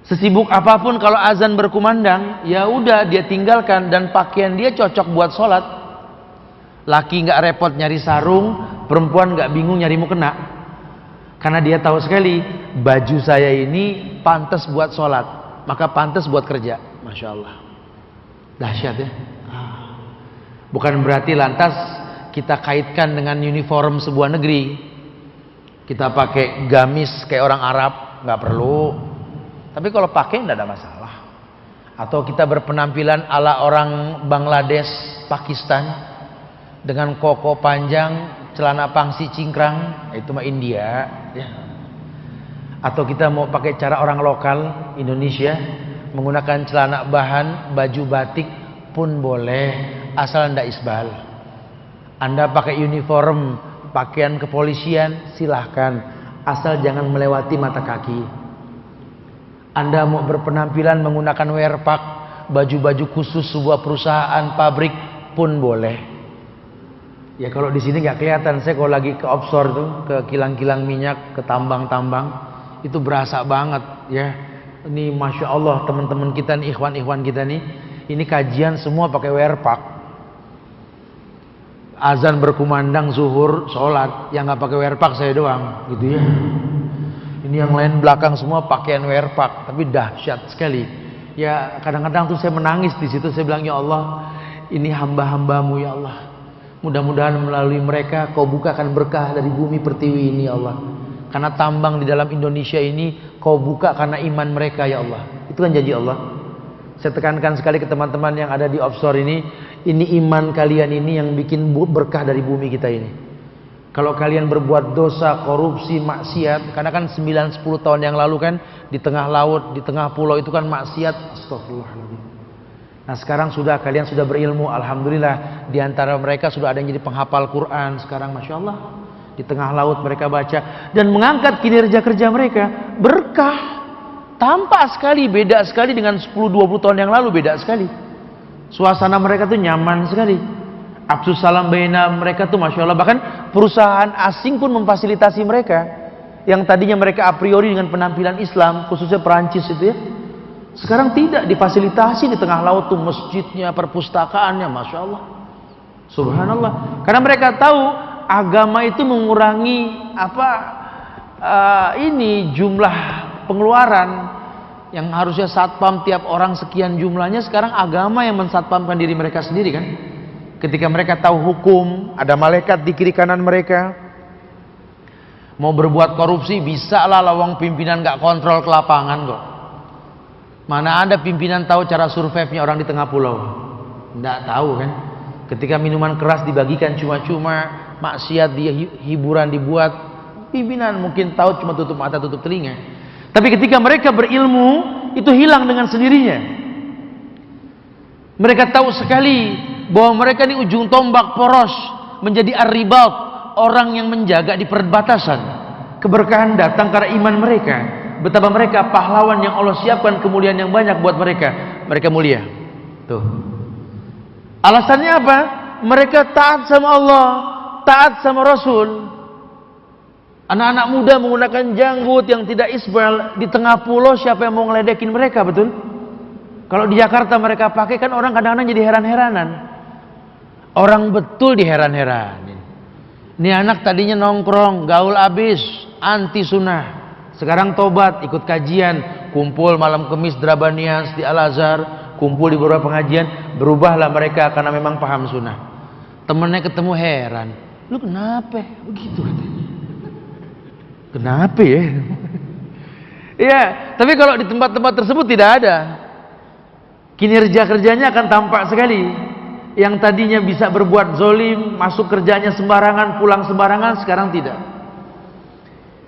Sesibuk apapun kalau azan berkumandang, ya udah dia tinggalkan dan pakaian dia cocok buat sholat. Laki nggak repot nyari sarung, perempuan nggak bingung nyari mukena. Karena dia tahu sekali baju saya ini pantas buat sholat, maka pantas buat kerja. Masya Allah, dahsyat ya. Bukan berarti lantas kita kaitkan dengan uniform sebuah negeri. Kita pakai gamis kayak orang Arab, nggak perlu. Tapi kalau pakai nggak ada masalah. Atau kita berpenampilan ala orang Bangladesh, Pakistan, dengan koko panjang, celana pangsi cingkrang, itu mah India ya. Atau kita mau pakai cara orang lokal Indonesia, menggunakan celana bahan, baju batik pun boleh, asal ndak isbal. Anda pakai uniform, pakaian kepolisian, silahkan, asal jangan melewati mata kaki. Anda mau berpenampilan menggunakan wearpack, baju-baju khusus sebuah perusahaan pabrik pun boleh. Ya kalau di sini nggak kelihatan, saya kalau lagi ke offshore tuh, ke kilang-kilang minyak, ke tambang-tambang, itu berasa banget ya. Ini masya Allah teman-teman kita nih, ikhwan-ikhwan kita nih, ini kajian semua pakai wearpack. Azan berkumandang zuhur, sholat, yang nggak pakai wearpack saya doang, gitu ya. Ini yang lain belakang semua pakaian wearpack, tapi dahsyat sekali. Ya kadang-kadang tuh saya menangis di situ, saya bilang ya Allah, ini hamba-hambamu ya Allah. Mudah-mudahan melalui mereka kau bukakan berkah dari bumi pertiwi ini ya Allah. Karena tambang di dalam Indonesia ini kau buka karena iman mereka ya Allah. Itu kan janji Allah. Saya tekankan sekali ke teman-teman yang ada di offshore ini iman kalian ini yang bikin berkah dari bumi kita ini. Kalau kalian berbuat dosa, korupsi, maksiat, karena kan 9-10 tahun yang lalu kan di tengah laut, di tengah pulau itu kan maksiat, astagfirullahaladzim. Nah sekarang kalian sudah berilmu, alhamdulillah. Di antara mereka sudah ada yang jadi penghafal Quran sekarang, masya Allah. Di tengah laut mereka baca dan mengangkat kinerja kerja mereka, berkah. Tampak sekali, beda sekali dengan 10-20 tahun yang lalu, beda sekali. Suasana mereka tuh nyaman sekali. Absus salam baina mereka tuh masya Allah. Bahkan perusahaan asing pun memfasilitasi mereka. Yang tadinya mereka a priori dengan penampilan Islam, khususnya Perancis itu ya. Sekarang tidak, difasilitasi di tengah laut tuh masjidnya, perpustakaannya, masya Allah. Subhanallah. Karena mereka tahu agama itu mengurangi jumlah pengeluaran yang harusnya satpam tiap orang sekian jumlahnya, sekarang agama yang mensatpamkan diri mereka sendiri kan. Ketika mereka tahu hukum, ada malaikat di kiri kanan mereka. Mau berbuat korupsi bisa lah, lawang pimpinan gak kontrol ke lapangan kok. Mana ada pimpinan tahu cara survive-nya orang di tengah pulau? Nggak tahu kan. Ketika minuman keras dibagikan cuma-cuma, maksiat dia hiburan dibuat, pimpinan mungkin tahu, cuma tutup mata tutup telinga. Tapi ketika mereka berilmu, itu hilang dengan sendirinya. Mereka tahu sekali bahwa mereka ini ujung tombak poros menjadi ar-ribat, orang yang menjaga di perbatasan. Keberkahan datang karena iman mereka. Betapa mereka pahlawan yang Allah siapkan kemuliaan yang banyak buat mereka. Mereka mulia. Tuh. Alasannya apa? Mereka taat sama Allah, taat sama Rasul. Anak-anak muda menggunakan janggut yang tidak isbal di tengah pulau, siapa yang mau ngeledekin mereka, betul? Kalau di Jakarta mereka pakai kan orang kadang-kadang jadi heran-heranan. Orang betul diheran-heranin. Ini anak tadinya nongkrong, gaul abis, anti sunnah. Sekarang tobat, ikut kajian, kumpul malam Kemis Drabanians di Al-Azhar, kumpul di beberapa pengajian, berubahlah mereka karena memang paham sunnah. Temennya ketemu heran, lu kenapa? Begitu katanya. Kenapa ya? Iya, tapi kalau di tempat-tempat tersebut tidak ada. Kinerja kerjanya akan tampak sekali. Yang tadinya bisa berbuat zolim, masuk kerjanya sembarangan, pulang sembarangan, sekarang tidak.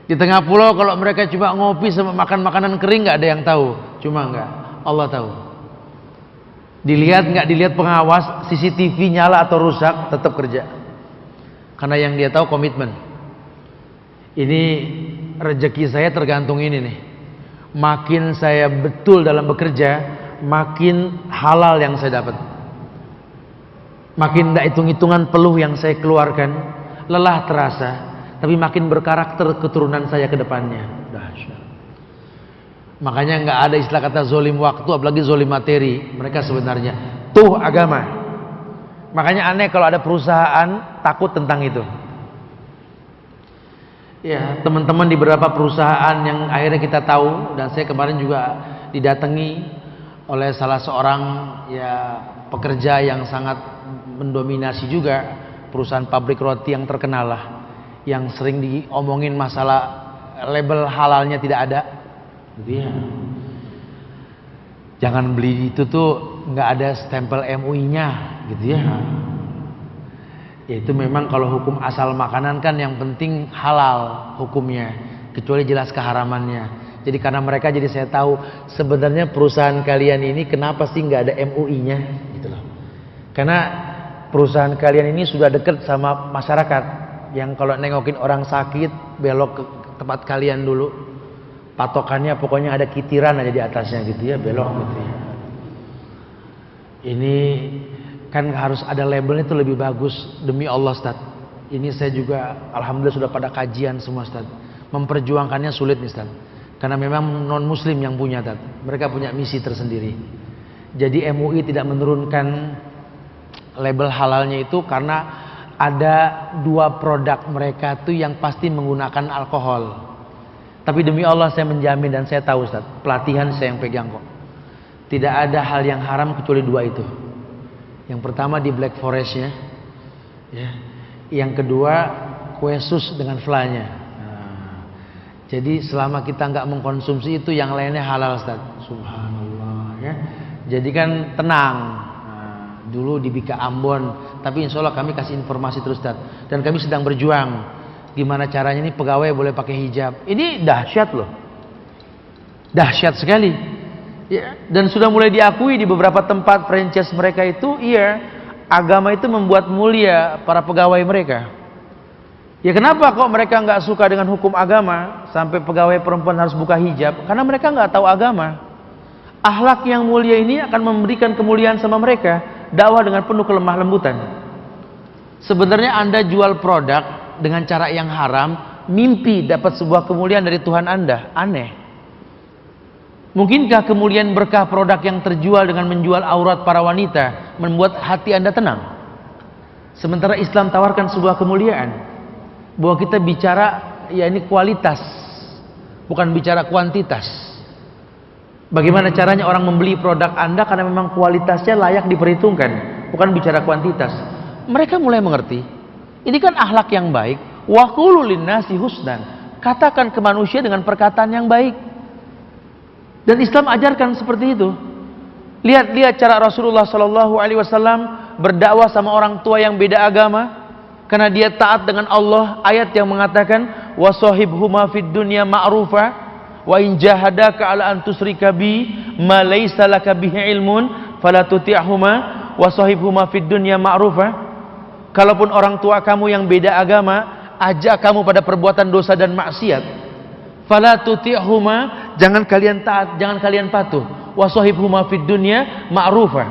Di tengah pulau kalau mereka cuma ngopi sama makan makanan kering, nggak ada yang tahu. Cuma nggak, Allah tahu. Dilihat nggak dilihat pengawas, CCTV nyala atau rusak, tetap kerja. Karena yang dia tahu komitmen. Ini rezeki saya tergantung ini nih. Makin saya betul dalam bekerja, makin halal yang saya dapat. Makin tidak hitung-hitungan peluh yang saya keluarkan, lelah terasa. Tapi makin berkarakter keturunan saya ke depannya. Dahsyat. Makanya nggak ada istilah kata zolim waktu, apalagi zolim materi. Mereka sebenarnya tuh agama. Makanya aneh kalau ada perusahaan takut tentang itu. Ya, teman-teman di beberapa perusahaan yang akhirnya kita tahu, dan saya kemarin juga didatangi oleh salah seorang ya pekerja yang sangat mendominasi juga perusahaan pabrik roti yang terkenal lah, yang sering diomongin masalah label halalnya tidak ada, gitu ya. Jangan beli itu tuh nggak ada stempel MUI-nya, gitu ya. Ya itu memang kalau hukum asal makanan kan yang penting halal hukumnya, kecuali jelas keharamannya. Jadi karena mereka, jadi saya tahu sebenarnya perusahaan kalian ini kenapa sih nggak ada MUI-nya, gitu loh. Karena perusahaan kalian ini sudah dekat sama masyarakat, yang kalau nengokin orang sakit belok ke tempat kalian dulu, patokannya pokoknya ada kitiran aja di atasnya gitu ya, belok gitu ya. Ini kan harus ada labelnya itu lebih bagus, demi Allah Ustaz. Ini saya juga alhamdulillah sudah pada kajian semua Ustaz. Memperjuangkannya sulit nih Ustaz, karena memang non muslim yang punya Ustaz. Mereka punya misi tersendiri. Jadi MUI tidak menurunkan label halalnya itu karena ada 2 produk mereka tuh yang pasti menggunakan alkohol. Tapi demi Allah saya menjamin, dan saya tahu Ustaz, pelatihan saya yang pegang kok. Tidak ada hal yang haram kecuali 2 itu. Yang pertama di Black Forest-nya, ya. Yang kedua kue sus dengan flanya. Jadi selama kita nggak mengkonsumsi itu, yang lainnya halal Ustaz. Subhanallah, ya. Jadi kan tenang. Dulu di Bika Ambon, tapi insya Allah kami kasih informasi terus Ustaz. Dan kami sedang berjuang gimana caranya ini pegawai boleh pakai hijab. Ini dahsyat loh, dahsyat sekali. Ya, dan sudah mulai diakui di beberapa tempat franchise mereka itu, iya, agama itu membuat mulia para pegawai mereka. Ya kenapa kok mereka nggak suka dengan hukum agama sampai pegawai perempuan harus buka hijab? Karena mereka nggak tahu agama. Akhlak yang mulia ini akan memberikan kemuliaan sama mereka. Dakwah dengan penuh kelemah lembutan. Sebenarnya Anda jual produk dengan cara yang haram, mimpi dapat sebuah kemuliaan dari Tuhan Anda. Aneh. Mungkinkah kemuliaan berkah produk yang terjual dengan menjual aurat para wanita membuat hati Anda tenang? Sementara Islam tawarkan sebuah kemuliaan, bahwa kita bicara ya ini kualitas, bukan bicara kuantitas. Bagaimana caranya orang membeli produk Anda karena memang kualitasnya layak diperhitungkan, bukan bicara kuantitas. Mereka mulai mengerti. Ini kan akhlak yang baik. Wa qulu linnasi husnan. Katakan ke manusia dengan perkataan yang baik. Dan Islam ajarkan seperti itu. Lihat cara Rasulullah SAW berdakwah sama orang tua yang beda agama, karena dia taat dengan Allah. Ayat yang mengatakan wasahibhuma fid dunya ma'rufa wa in jahadaka ala an tusyrika bi ma laysa laka bihi ilmun fala tuti'huma wasahibhuma fid dunya ma'rufa. Kalaupun orang tua kamu yang beda agama ajak kamu pada perbuatan dosa dan maksiat, fala tuti'huma, jangan kalian taat, jangan kalian patuh. Wasahibhuma fid dunya ma'rufa.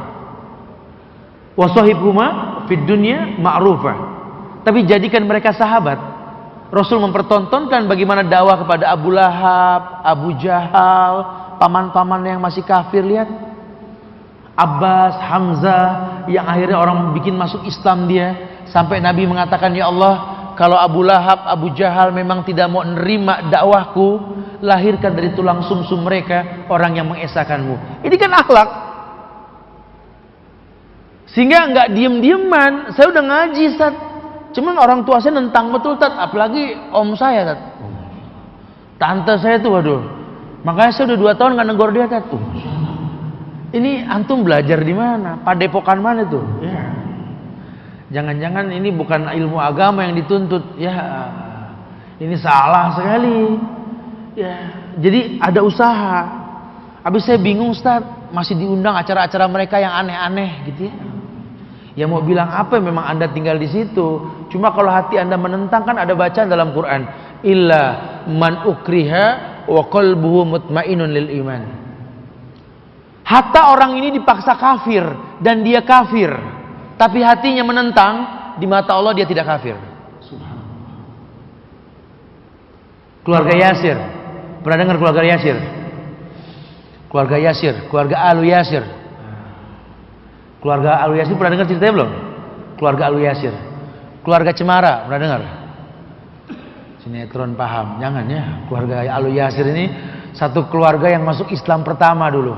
Wasahibhuma fid dunya ma'rufa. Tapi jadikan mereka sahabat. Rasul mempertontonkan bagaimana dakwah kepada Abu Lahab, Abu Jahal, paman-paman yang masih kafir. Lihat Abbas, Hamzah, yang akhirnya orang bikin masuk Islam dia, sampai Nabi mengatakan, ya Allah, kalau Abu Lahab, Abu Jahal memang tidak mau menerima dakwahku, lahirkan dari tulang sumsum mereka orang yang mengesahkanmu. Ini kan akhlak. Sehingga nggak diem-dieman. Saya udah ngaji Ustaz, cuman orang tua saya nentang betul Ustaz, apalagi om saya Ustaz. Tante saya tuh waduh. Makanya saya udah 2 tahun nggak negor dia Ustaz. Ini antum belajar di mana? Padepokan mana tuh? Ya. Jangan-jangan ini bukan ilmu agama yang dituntut. Ya, ini salah sekali. Ya, jadi ada usaha. Habis saya bingung Ustaz, masih diundang acara-acara mereka yang aneh-aneh gitu ya. Ya mau bilang apa, memang Anda tinggal di situ. Cuma kalau hati Anda menentang, kan ada bacaan dalam Quran, illa man ukriha wa qalbuhu mutmainun lil iman. Hatta orang ini dipaksa kafir dan dia kafir, tapi hatinya menentang, di mata Allah dia tidak kafir. Keluarga Yasir, pernah dengar keluarga Yasir? Keluarga Yasir, keluarga Alu Yasir. Keluarga Alu Yasir pernah dengar ceritanya belum? keluarga Alu Yasir, keluarga Cemara, pernah dengar? Sinetron paham, jangan ya. Keluarga Alu Yasir ini satu keluarga yang masuk Islam pertama dulu.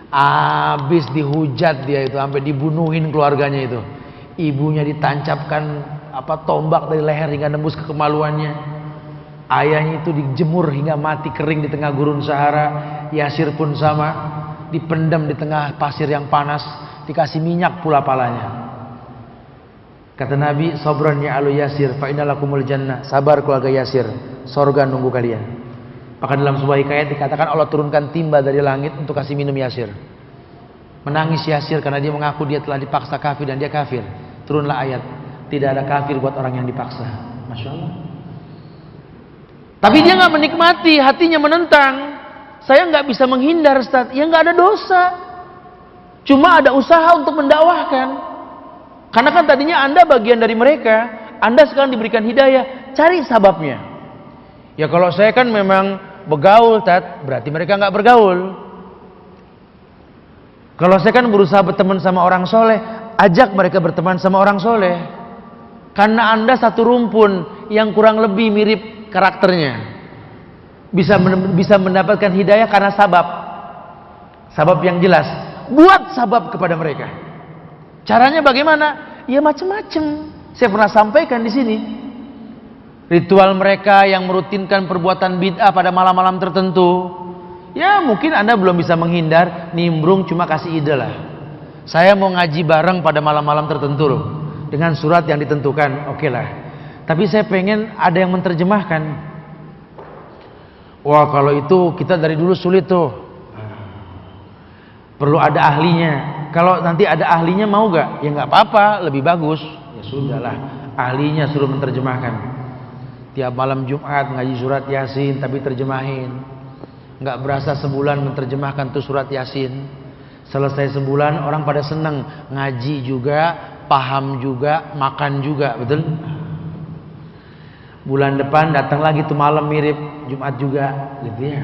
Habis dihujat dia itu, sampai dibunuhin keluarganya itu. Ibunya ditancapkan tombak dari leher hingga nembus ke kemaluannya. Ayahnya itu dijemur hingga mati kering di tengah gurun Sahara. Yasir pun sama, dipendam di tengah pasir yang panas, dikasih minyak pula palanya. Kata Nabi, sabran ya Alu Yasir, fa innalakumul jannah. Sabar keluarga Yasir, sorga nunggu kalian. Maka dalam sebuah hikayat dikatakan Allah turunkan timba dari langit untuk kasih minum Yasir. Menangis Yasir karena dia mengaku dia telah dipaksa kafir dan dia kafir. Turunlah ayat, tidak ada kafir buat orang yang dipaksa. Masya Allah. Tapi dia nggak menikmati, hatinya menentang. Saya nggak bisa menghindar, Ustaz. Ya nggak ada dosa. Cuma ada usaha untuk mendakwahkan. Karena kan tadinya Anda bagian dari mereka, Anda sekarang diberikan hidayah, cari sababnya. Ya kalau saya kan memang bergaul, berarti mereka nggak bergaul. Kalau saya kan berusaha berteman sama orang soleh, ajak mereka berteman sama orang soleh. Karena Anda satu rumpun yang kurang lebih mirip karakternya, bisa mendapatkan hidayah karena sabab yang jelas. Buat sabab kepada mereka. Caranya bagaimana? Ya macam-macam. Saya pernah sampaikan di sini. Ritual mereka yang merutinkan perbuatan bid'ah pada malam-malam tertentu. Ya mungkin Anda belum bisa menghindar, nimbrung cuma kasih ide lah. Saya mau ngaji bareng pada malam-malam tertentu loh, dengan surat yang ditentukan, oke lah. Tapi saya pengen ada yang menerjemahkan. Wah kalau itu kita dari dulu sulit tuh. Perlu ada ahlinya. Kalau nanti ada ahlinya mau gak? Ya gak apa-apa, lebih bagus. Ya sudahlah, ahlinya suruh menerjemahkan. Tiap malam Jumat ngaji surat Yasin tapi terjemahin. Gak berasa sebulan menerjemahkan tuh surat Yasin. Selesai sebulan orang pada seneng, ngaji juga, paham juga, makan juga, betul? Bulan depan datang lagi tuh malam mirip Jumat juga, gitu ya.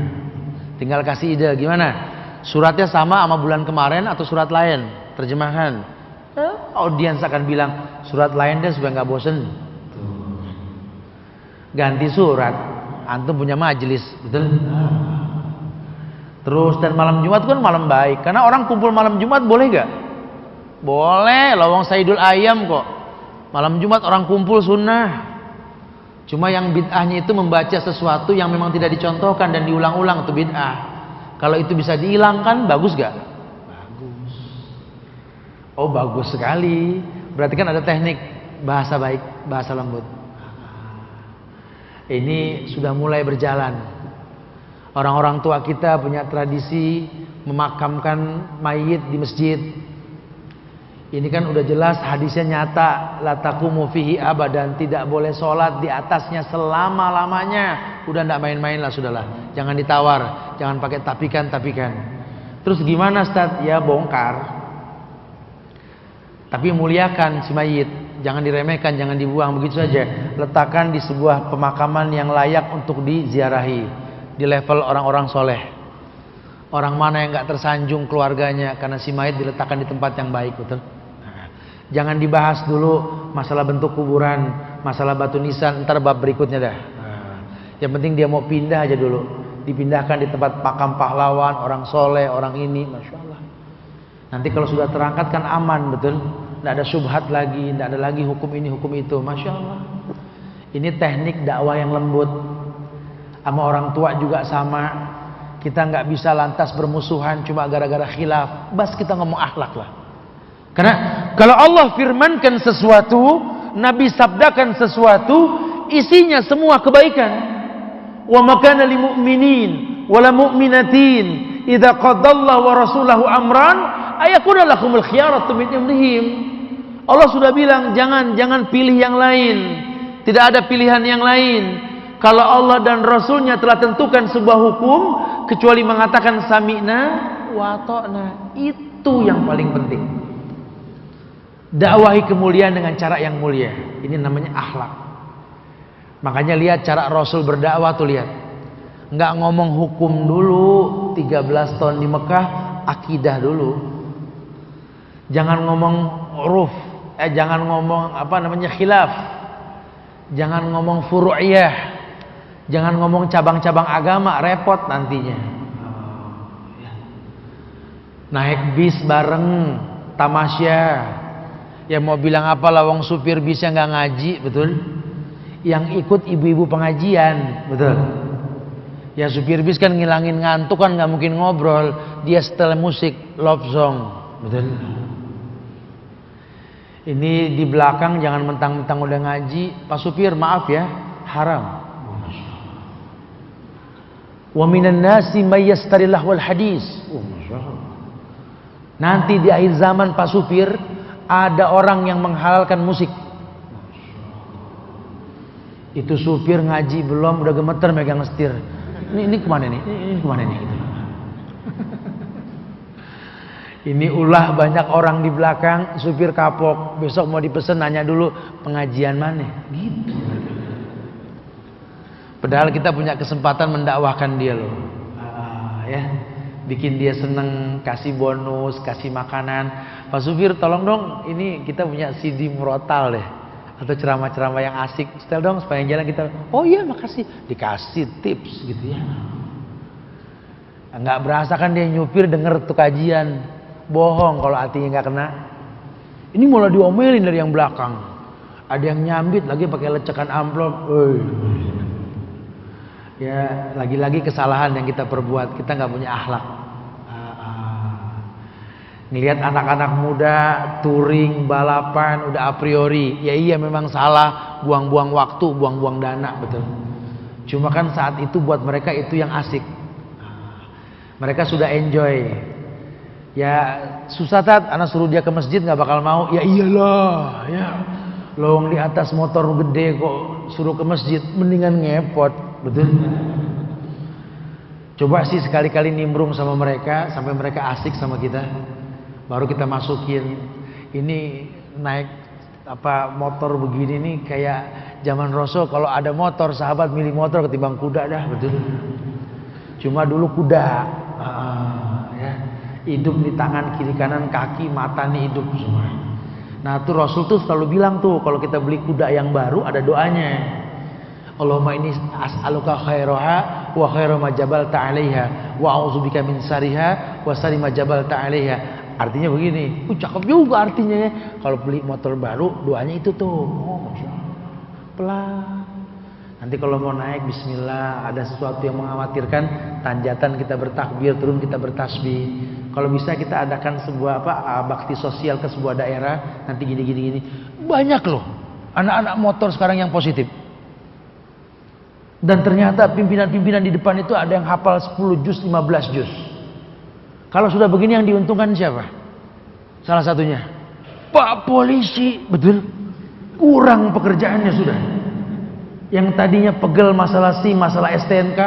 Tinggal kasih ide gimana? Suratnya sama bulan kemarin atau surat lain? Terjemahan. Audiens akan bilang surat lain deh supaya nggak bosen. Ganti surat. Antum punya majelis, betul? Terus dan malam Jumat kan malam baik. Karena orang kumpul malam Jumat boleh gak? Boleh. Lawang Saidul Ayam kok. Malam Jumat orang kumpul sunnah. Cuma yang bid'ahnya itu membaca sesuatu yang memang tidak dicontohkan dan diulang-ulang, itu bid'ah. Kalau itu bisa dihilangkan, bagus gak? Bagus. Oh bagus sekali. Berarti kan ada teknik bahasa baik, bahasa lembut. Ini sudah mulai berjalan. Orang-orang tua kita punya tradisi memakamkan mayit di masjid. Ini kan udah jelas hadisnya nyata, la taqumu fihi abadan, tidak boleh sholat di atasnya selama-lamanya. Udah ndak main-main lah, sudahlah. Jangan ditawar, jangan pakai tapikan. Terus gimana Ustaz? Ya bongkar. Tapi muliakan si mayit, jangan diremehkan, jangan dibuang begitu saja. Letakkan di sebuah pemakaman yang layak untuk diziarahi, di level orang-orang soleh. Orang mana yang nggak tersanjung keluarganya karena si mayit diletakkan di tempat yang baik, betul? Jangan dibahas dulu masalah bentuk kuburan, masalah batu nisan, ntar bab berikutnya dah. Yang penting dia mau pindah aja dulu, dipindahkan di tempat makam pahlawan, orang soleh, orang ini, masya Allah. Nanti kalau sudah terangkat kan aman, betul? Tidak ada syubhat lagi, tidak ada lagi hukum ini hukum itu, masya Allah. Ini teknik dakwah yang lembut. Sama orang tua juga sama. Kita nggak bisa lantas bermusuhan cuma gara-gara khilaf. Bas kita ngomong akhlak lah. Karena kalau Allah firmankan sesuatu, Nabi sabdakan sesuatu, isinya semua kebaikan. Wa makana lil mu'minin wala mu'minatin idza qadallahu wa rasulahu amran ayakuna lahumul khiyaratu min amrihim. Allah sudah bilang jangan pilih yang lain. Tidak ada pilihan yang lain. Kalau Allah dan Rasulnya telah tentukan sebuah hukum, kecuali mengatakan sami'na wa ta'na, itu yang paling penting. Dakwahi kemuliaan dengan cara yang mulia. Ini namanya akhlak. Makanya lihat cara Rasul berdakwah tuh, lihat. Enggak ngomong hukum dulu 13 tahun di Mekah, akidah dulu. Jangan ngomong uruf, jangan ngomong khilaf, jangan ngomong furu'iyah, jangan ngomong cabang-cabang agama, repot nantinya. Naik bis bareng, tamasya, ya mau bilang apa lah, wong supir bisnya nggak ngaji, betul? Yang ikut ibu-ibu pengajian, betul? Ya supir bis kan ngilangin ngantuk kan, nggak mungkin ngobrol, dia setel musik love song, betul? Ini di belakang jangan mentang-mentang udah ngaji, Pak supir maaf ya, haram. Wa minan nasi may yastari lahwal hadis. Nanti di akhir zaman Pak supir, ada orang yang menghalalkan musik. Itu supir ngaji belum udah gemeter megang setir. Ini kemana nih? Ini kemana nih? Gitu. Ini ulah banyak orang di belakang, supir kapok. Besok mau dipesen nanya dulu pengajian mana? Gitu. Padahal kita punya kesempatan mendakwahkan dia loh. Ya, bikin dia seneng, kasih bonus, kasih makanan. Pak supir tolong dong, ini kita punya CD murotal deh, atau ceramah-ceramah yang asik, setel dong supaya jalan kita. Oh iya makasih, dikasih tips gitu ya. Nggak berasa kan dia nyupir denger tuh kajian, bohong kalau hatinya nggak kena. Ini malah diomelin dari yang belakang, ada yang nyambit lagi pakai lecekan amplop. Ya lagi-lagi kesalahan yang kita perbuat, kita nggak punya akhlak. Ngelihat anak-anak muda touring, balapan, udah a priori, ya iya memang salah, buang-buang waktu, buang-buang dana, betul. Cuma kan saat itu buat mereka itu yang asik. Mereka sudah enjoy. Ya susah tat, anak suruh dia ke masjid nggak bakal mau. Ya iyalah, ya. Lowong di atas motor gede kok suruh ke masjid, mendingan ngepot, betul. Coba sih sekali-kali nimbrung sama mereka sampai mereka asik sama kita. Baru kita masukin. Ini naik motor begini nih kayak zaman Rasul, kalau ada motor sahabat milih motor ketimbang kuda dah, betul. Cuma dulu kuda ya, hidup di tangan kiri kanan, kaki mata nih hidup semua. Nah tuh Rasul tuh selalu bilang tuh kalau kita beli kuda yang baru ada doanya. Allahumma inni as'aluka khairaha wa khaira ma jabalta 'alaiha wa a'udzubika min syarriha wa syarri ma jabalta 'alaiha. Artinya begini, cakep juga artinya ya. Kalau beli motor baru, doanya itu tuh. Oh, Masya Allah. Pelan. Nanti kalau mau naik, bismillah. Ada sesuatu yang mengkhawatirkan, tanjatan kita bertakbir, turun kita bertasbih. Kalau bisa kita adakan sebuah bakti sosial ke sebuah daerah. Nanti gini. Banyak loh anak-anak motor sekarang yang positif. Dan ternyata pimpinan-pimpinan di depan itu ada yang hafal 10 juz, 15 juz. Kalau sudah begini yang diuntungkan siapa? Salah satunya Pak polisi, betul. Kurang pekerjaannya sudah. Yang tadinya pegel masalah SIM, masalah STNK,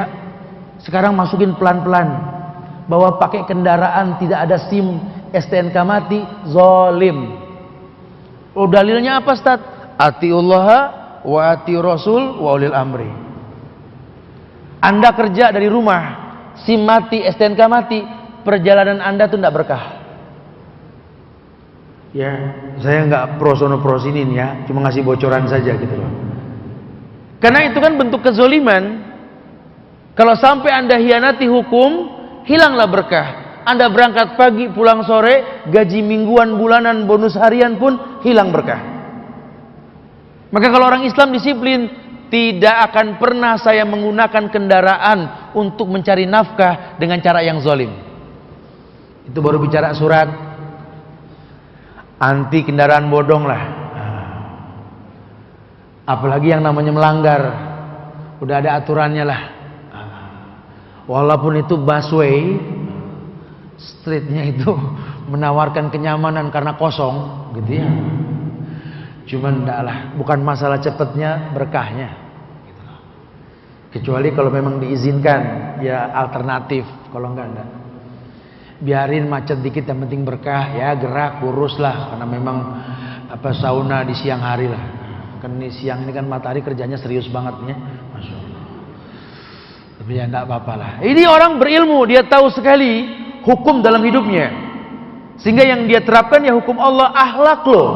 sekarang masukin pelan-pelan bahwa pakai kendaraan tidak ada SIM, STNK mati, zolim. Oh dalilnya apa Ustaz? Atiullaha wa atiur rasul wa ulil amri. Anda kerja dari rumah, SIM mati, STNK mati, perjalanan Anda tuh tidak berkah. Ya, saya nggak pro sono pro sini nih ya, cuma ngasih bocoran saja gitu loh. Karena itu kan bentuk kezoliman. Kalau sampai Anda hianati hukum, hilanglah berkah. Anda berangkat pagi, pulang sore, gaji mingguan, bulanan, bonus harian pun hilang berkah. Maka kalau orang Islam disiplin, tidak akan pernah saya menggunakan kendaraan untuk mencari nafkah dengan cara yang zolim. Itu baru bicara surat anti kendaraan bodong lah. Apalagi yang namanya melanggar, udah ada aturannya lah. Walaupun itu busway, streetnya itu menawarkan kenyamanan karena kosong, gitu ya. Cuman enggak lah, bukan masalah cepatnya, berkahnya. Kecuali kalau memang diizinkan, ya alternatif. Kalau enggak. Biarin macet dikit, yang penting berkah, ya gerak, kurus lah. Karena memang sauna di siang hari lah. Kan ini siang ini kan matahari kerjanya serius banget ya. Masya Allah. Tapi ya enggak apa-apa lah. Ini orang berilmu, dia tahu sekali hukum dalam hidupnya. Sehingga yang dia terapkan ya hukum Allah, akhlak loh.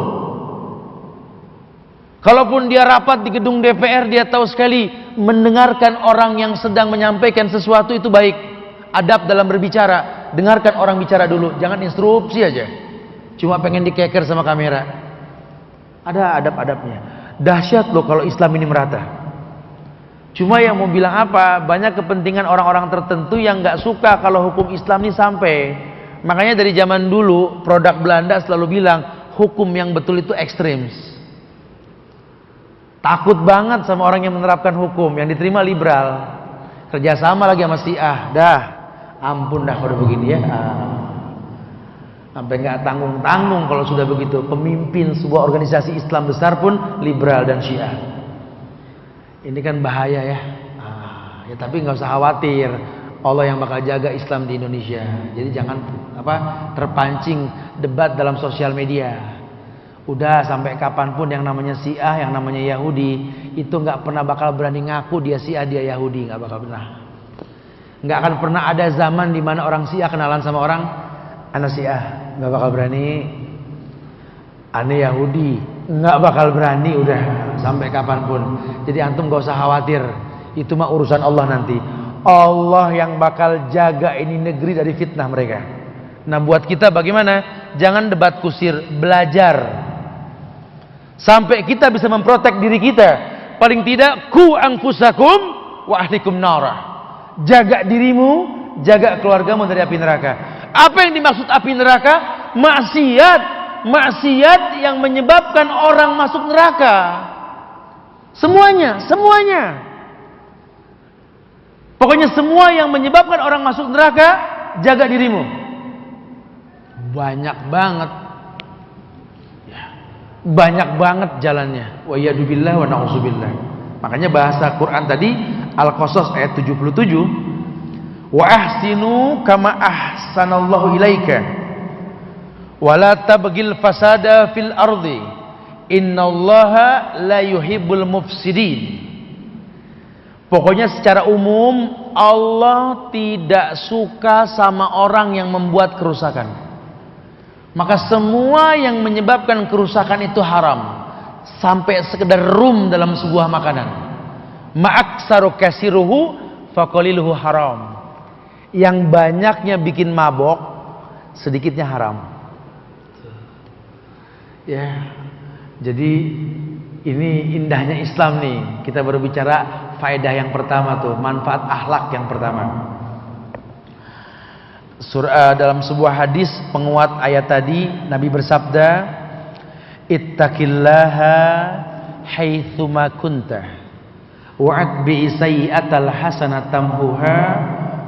Kalaupun dia rapat di gedung DPR, dia tahu sekali mendengarkan orang yang sedang menyampaikan sesuatu itu baik. Adab dalam berbicara, dengarkan orang bicara dulu, jangan instruksi aja. Cuma pengen dikeker sama kamera. Ada adab-adabnya. Dahsyat loh kalau Islam ini merata. Cuma yang mau bilang apa, banyak kepentingan orang-orang tertentu yang nggak suka kalau hukum Islam ini sampai. Makanya dari zaman dulu produk Belanda selalu bilang hukum yang betul itu ekstrim. Takut banget sama orang yang menerapkan hukum yang diterima liberal. Kerjasama lagi sama Syiah, dah ampun dah kalau begini ya. Sampai nggak tanggung-tanggung kalau sudah begitu. Pemimpin sebuah organisasi Islam besar pun liberal dan Syiah. Ini kan bahaya ya. Ya tapi nggak usah khawatir. Allah yang bakal jaga Islam di Indonesia. Jadi jangan terpancing debat dalam sosial media. Udah sampai kapanpun yang namanya Syiah, yang namanya Yahudi itu nggak pernah bakal berani ngaku dia Syiah, dia Yahudi, nggak bakal pernah. Nggak akan pernah ada zaman di mana orang Syiah kenalan sama orang anak Syiah, nggak bakal berani. Aneh Yahudi, nggak bakal berani udah sampai kapanpun. Jadi antum nggak usah khawatir, itu mah urusan Allah nanti. Allah yang bakal jaga ini negeri dari fitnah mereka. Nah buat kita bagaimana? Jangan debat kusir, belajar. Sampai kita bisa memprotek diri kita. Paling tidak ku anfusakum wa ahlikum nara. Jaga dirimu, jaga keluargamu dari api neraka. Apa yang dimaksud api neraka? Maksiat. Maksiat yang menyebabkan orang masuk neraka. Semuanya. Pokoknya semua yang menyebabkan orang masuk neraka, jaga dirimu. Banyak banget. Banyak banget jalannya. Wa yadubillah wa na'udzubillah. Makanya bahasa Quran tadi Al-Qasas ayat 77, wa ahsinu kama ahsanallahu ilaika wa la tabghil fasada fil ardi innallaha la yuhibbul mufsidin. Pokoknya secara umum Allah tidak suka sama orang yang membuat kerusakan. Maka semua yang menyebabkan kerusakan itu haram. Sampai sekedar rum dalam sebuah makanan. Ma'aksaru kasiruhu faqaliluhu haram. Yang banyaknya bikin mabok, sedikitnya haram. Ya. Jadi ini indahnya Islam nih. Kita baru bicara faedah yang pertama tuh, manfaat akhlak yang pertama. Dalam sebuah hadis penguat ayat tadi Nabi bersabda, ittaqillaha haitsuma kunta wa'atbi sayyi'atal hasanatamhuha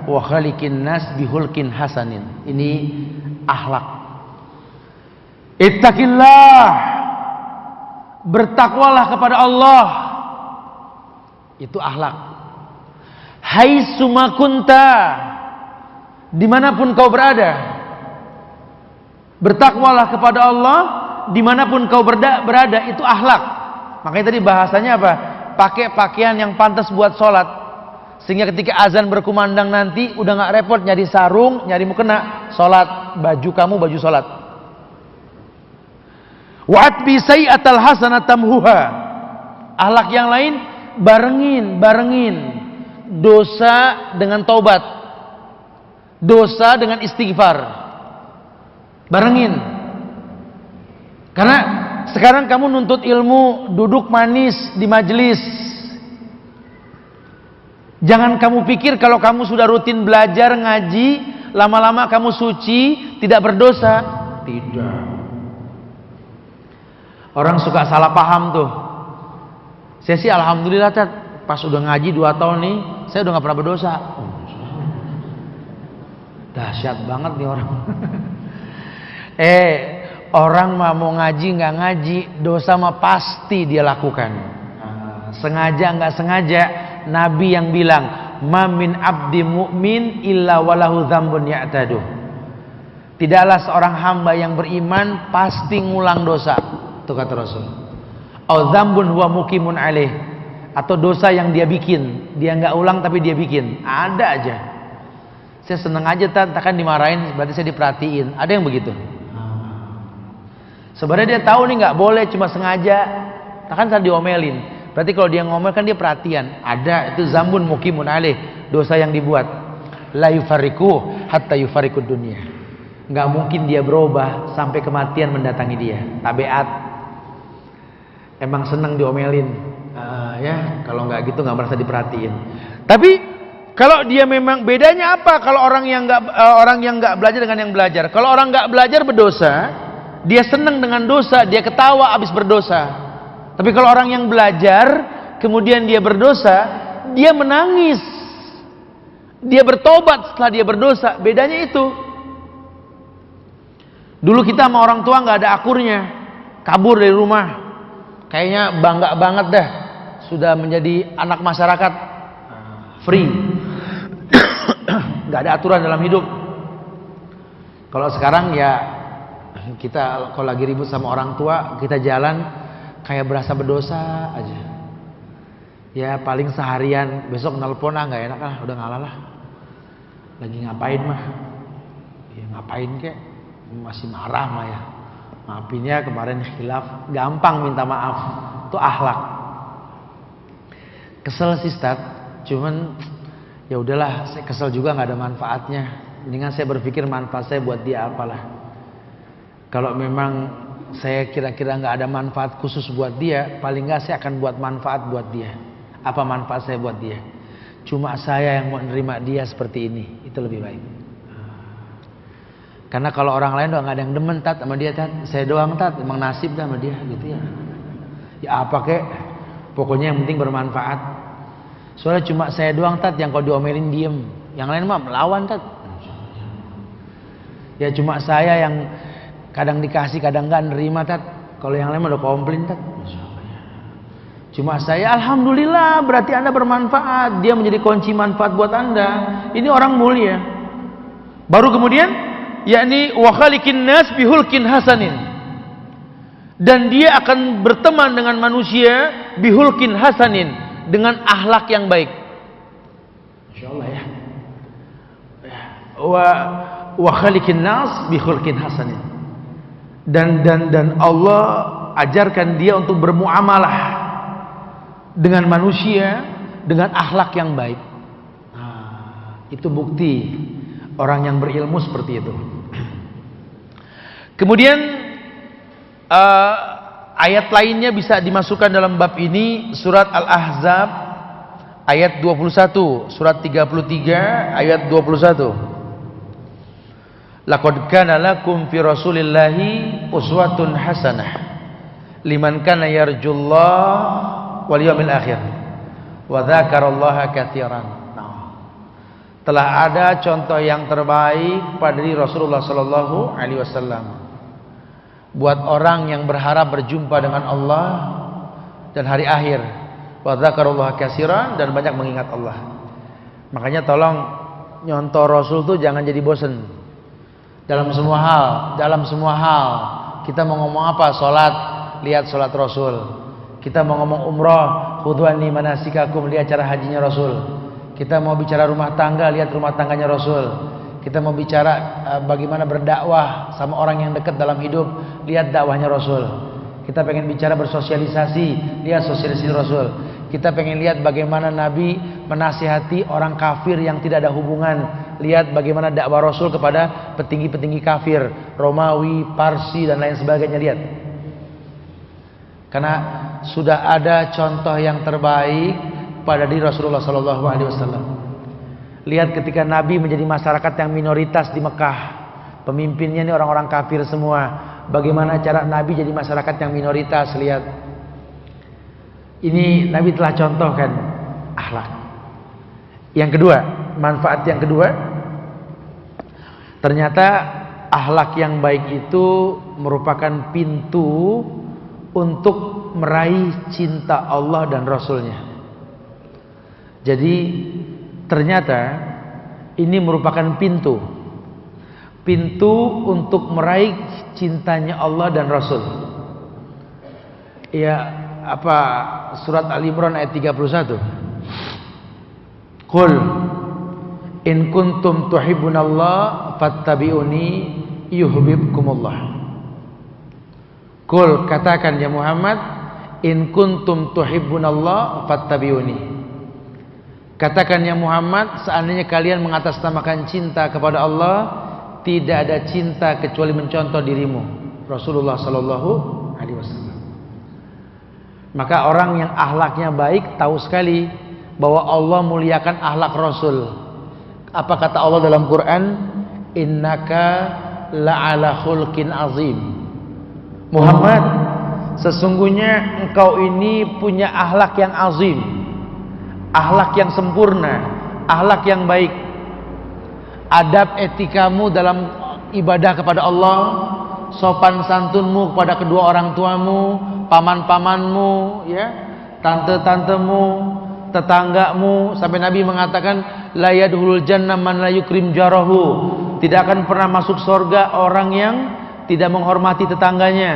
wa khaliqin nas bihulqin hasanin. Ini akhlak. Ittaqillah, bertakwalah kepada Allah, itu akhlak. Haitsuma kunta, dimanapun kau berada, bertakwalah kepada Allah dimanapun kau berada, itu akhlak. Makanya tadi bahasanya apa? Pakai pakaian yang pantas buat sholat, sehingga ketika azan berkumandang nanti udah gak repot nyari sarung, nyari mukena, sholat, baju kamu baju sholat. Wa'atbi sayyi'atal hasanatamhuha. Akhlak yang lain barengin dosa dengan taubat, dosa dengan istighfar, barengin. Karena sekarang kamu nuntut ilmu, duduk manis di majelis. Jangan kamu pikir kalau kamu sudah rutin belajar ngaji, lama-lama kamu suci, tidak berdosa. Tidak. Orang suka salah paham tuh. Saya sih alhamdulillah pas udah ngaji 2 tahun nih, saya udah gak pernah berdosa. Dahsyat banget nih orang. Orang mau ngaji nggak ngaji, dosa mah pasti dia lakukan. Sengaja nggak sengaja, Nabi yang bilang, "Ma min abdi mu'min illa walahu dzambun ya'tadu." Tidaklah seorang hamba yang beriman pasti ngulang dosa, itu kata Rasul. Au dzambun huwa muqimun alaih, atau dosa yang dia bikin, dia nggak ulang tapi dia bikin, ada aja. Saya seneng aja takkan dimarahin, berarti saya diperhatiin. Ada yang begitu. Sebenarnya dia tahu nih nggak boleh, cuma sengaja. Kan tadi diomelin. Berarti kalau dia ngomel kan dia perhatian. Ada itu zambun mukimun alih, dosa yang dibuat. La yufariku hatta yufariku dunia. Nggak mungkin dia berubah sampai kematian mendatangi dia. Tabiat. Emang senang diomelin. Ya kalau nggak gitu nggak merasa diperhatiin. Tapi kalau dia memang bedanya apa? Kalau orang yang nggak belajar dengan yang belajar. Kalau orang nggak belajar berdosa, dia senang dengan dosa, dia ketawa habis berdosa. Tapi kalau orang yang belajar, kemudian dia berdosa, dia menangis. Dia bertobat setelah dia berdosa. Bedanya itu. Dulu kita sama orang tua nggak ada akurnya, kabur dari rumah. Kayaknya bangga banget dah, sudah menjadi anak masyarakat, free. Nggak ada aturan dalam hidup. Kalau sekarang ya kita kalau lagi ribut sama orang tua, kita jalan kayak berasa berdosa aja. Ya paling seharian, besok nelpon nggak enak lah, udah ngalah lah. Lagi ngapain mah? Ya ngapain kek? Masih marah mah ya. Maafinnya kemarin khilaf, gampang minta maaf. Itu akhlak. Kesel sih Ustaz, cuman ya udahlah, saya kesel juga nggak ada manfaatnya. Mendingan saya berpikir manfaat saya buat dia apalah. Kalau memang saya kira-kira nggak ada manfaat khusus buat dia, paling nggak saya akan buat manfaat buat dia. Apa manfaat saya buat dia? Cuma saya yang mau nerima dia seperti ini, itu lebih baik. Karena kalau orang lain udah nggak ada yang demen tat sama dia tat, saya doang tat, emang nasib dah sama dia gitu ya. Ya apa kek, pokoknya yang penting bermanfaat. Soalnya cuma saya doang tat yang kalau diomelin diem, yang lain mah melawan tat. Ya cuma saya yang kadang dikasih, kadang nggak nerima tat. Kalau yang lain udah komplain tat. Cuma saya, alhamdulillah, berarti Anda bermanfaat. Dia menjadi kunci manfaat buat Anda. Ini orang mulia. Baru kemudian, yakni wa khaliqin nas bihulkin hasanin. Dan dia akan berteman dengan manusia bihulkin hasanin, dengan akhlak yang baik. Insyaallah ya. Wa khaliqin nas bihulkin hasanin. Dan Allah ajarkan dia untuk bermuamalah dengan manusia dengan akhlak yang baik. Itu bukti orang yang berilmu seperti itu. Kemudian ayat lainnya bisa dimasukkan dalam bab ini, surat Al-Ahzab ayat 21, surat 33 ayat 21. Laqad kana lakum fi Rasulillahi uswatun hasanah liman kana yarjullaha wal yawmil akhir wa dzakarallaha katsiran. Telah ada contoh yang terbaik pada diri Rasulullah sallallahu alaihi wasallam buat orang yang berharap berjumpa dengan Allah dan hari akhir, wa dzakarallaha katsiran, dan banyak mengingat Allah. Makanya tolong nyontoh Rasul tuh jangan jadi bosen. Dalam semua hal kita mau ngomong apa, salat, lihat salat Rasul. Kita mau ngomong umrah, khudhuanni manasikakum, lihat cara hajinya Rasul. Kita mau bicara rumah tangga, lihat rumah tangganya Rasul. Kita mau bicara bagaimana berdakwah sama orang yang dekat dalam hidup, lihat dakwahnya Rasul. Kita pengen bicara bersosialisasi, lihat sosialisasi Rasul. Kita pengen lihat bagaimana Nabi menasihati orang kafir yang tidak ada hubungan, lihat bagaimana dakwah Rasul kepada petinggi-petinggi kafir, Romawi, Parsi dan lain sebagainya, lihat. Karena sudah ada contoh yang terbaik pada diri Rasulullah sallallahu alaihi wasallam. Lihat ketika Nabi menjadi masyarakat yang minoritas di Mekah, pemimpinnya ini orang-orang kafir semua. Bagaimana cara Nabi jadi masyarakat yang minoritas? Lihat. Ini Nabi telah contohkan akhlak. Yang kedua, manfaat yang kedua, ternyata akhlak yang baik itu merupakan pintu untuk meraih cinta Allah dan Rasulnya. Jadi ternyata ini merupakan pintu untuk meraih cintanya Allah dan Rasul. Ya, apa surat Al-Imran ayat 31. Qul in kuntum tuhibbunallah fattabi'uni yuhibbukumullah. Qul, katakan ya Muhammad, in kuntum tuhibbunallah fattabi'uni. Katakan ya Muhammad, seandainya kalian mengatasnamakan cinta kepada Allah, tidak ada cinta kecuali mencontoh dirimu, Rasulullah sallallahu alaihi wasallam. Maka orang yang akhlaknya baik tahu sekali bahwa Allah muliakan akhlak Rasul. Apa kata Allah dalam Quran? Innaka la'ala khulqin azim. Muhammad, sesungguhnya engkau ini punya akhlak yang azim, akhlak yang sempurna, akhlak yang baik. Adab etikamu dalam ibadah kepada Allah, sopan santunmu kepada kedua orang tuamu, paman-pamanmu, ya, tante-tantemu, tetanggamu, sampai Nabi mengatakan la yadkhulul jannah man la yukrim jarahu. Tidak akan pernah masuk surga orang yang tidak menghormati tetangganya.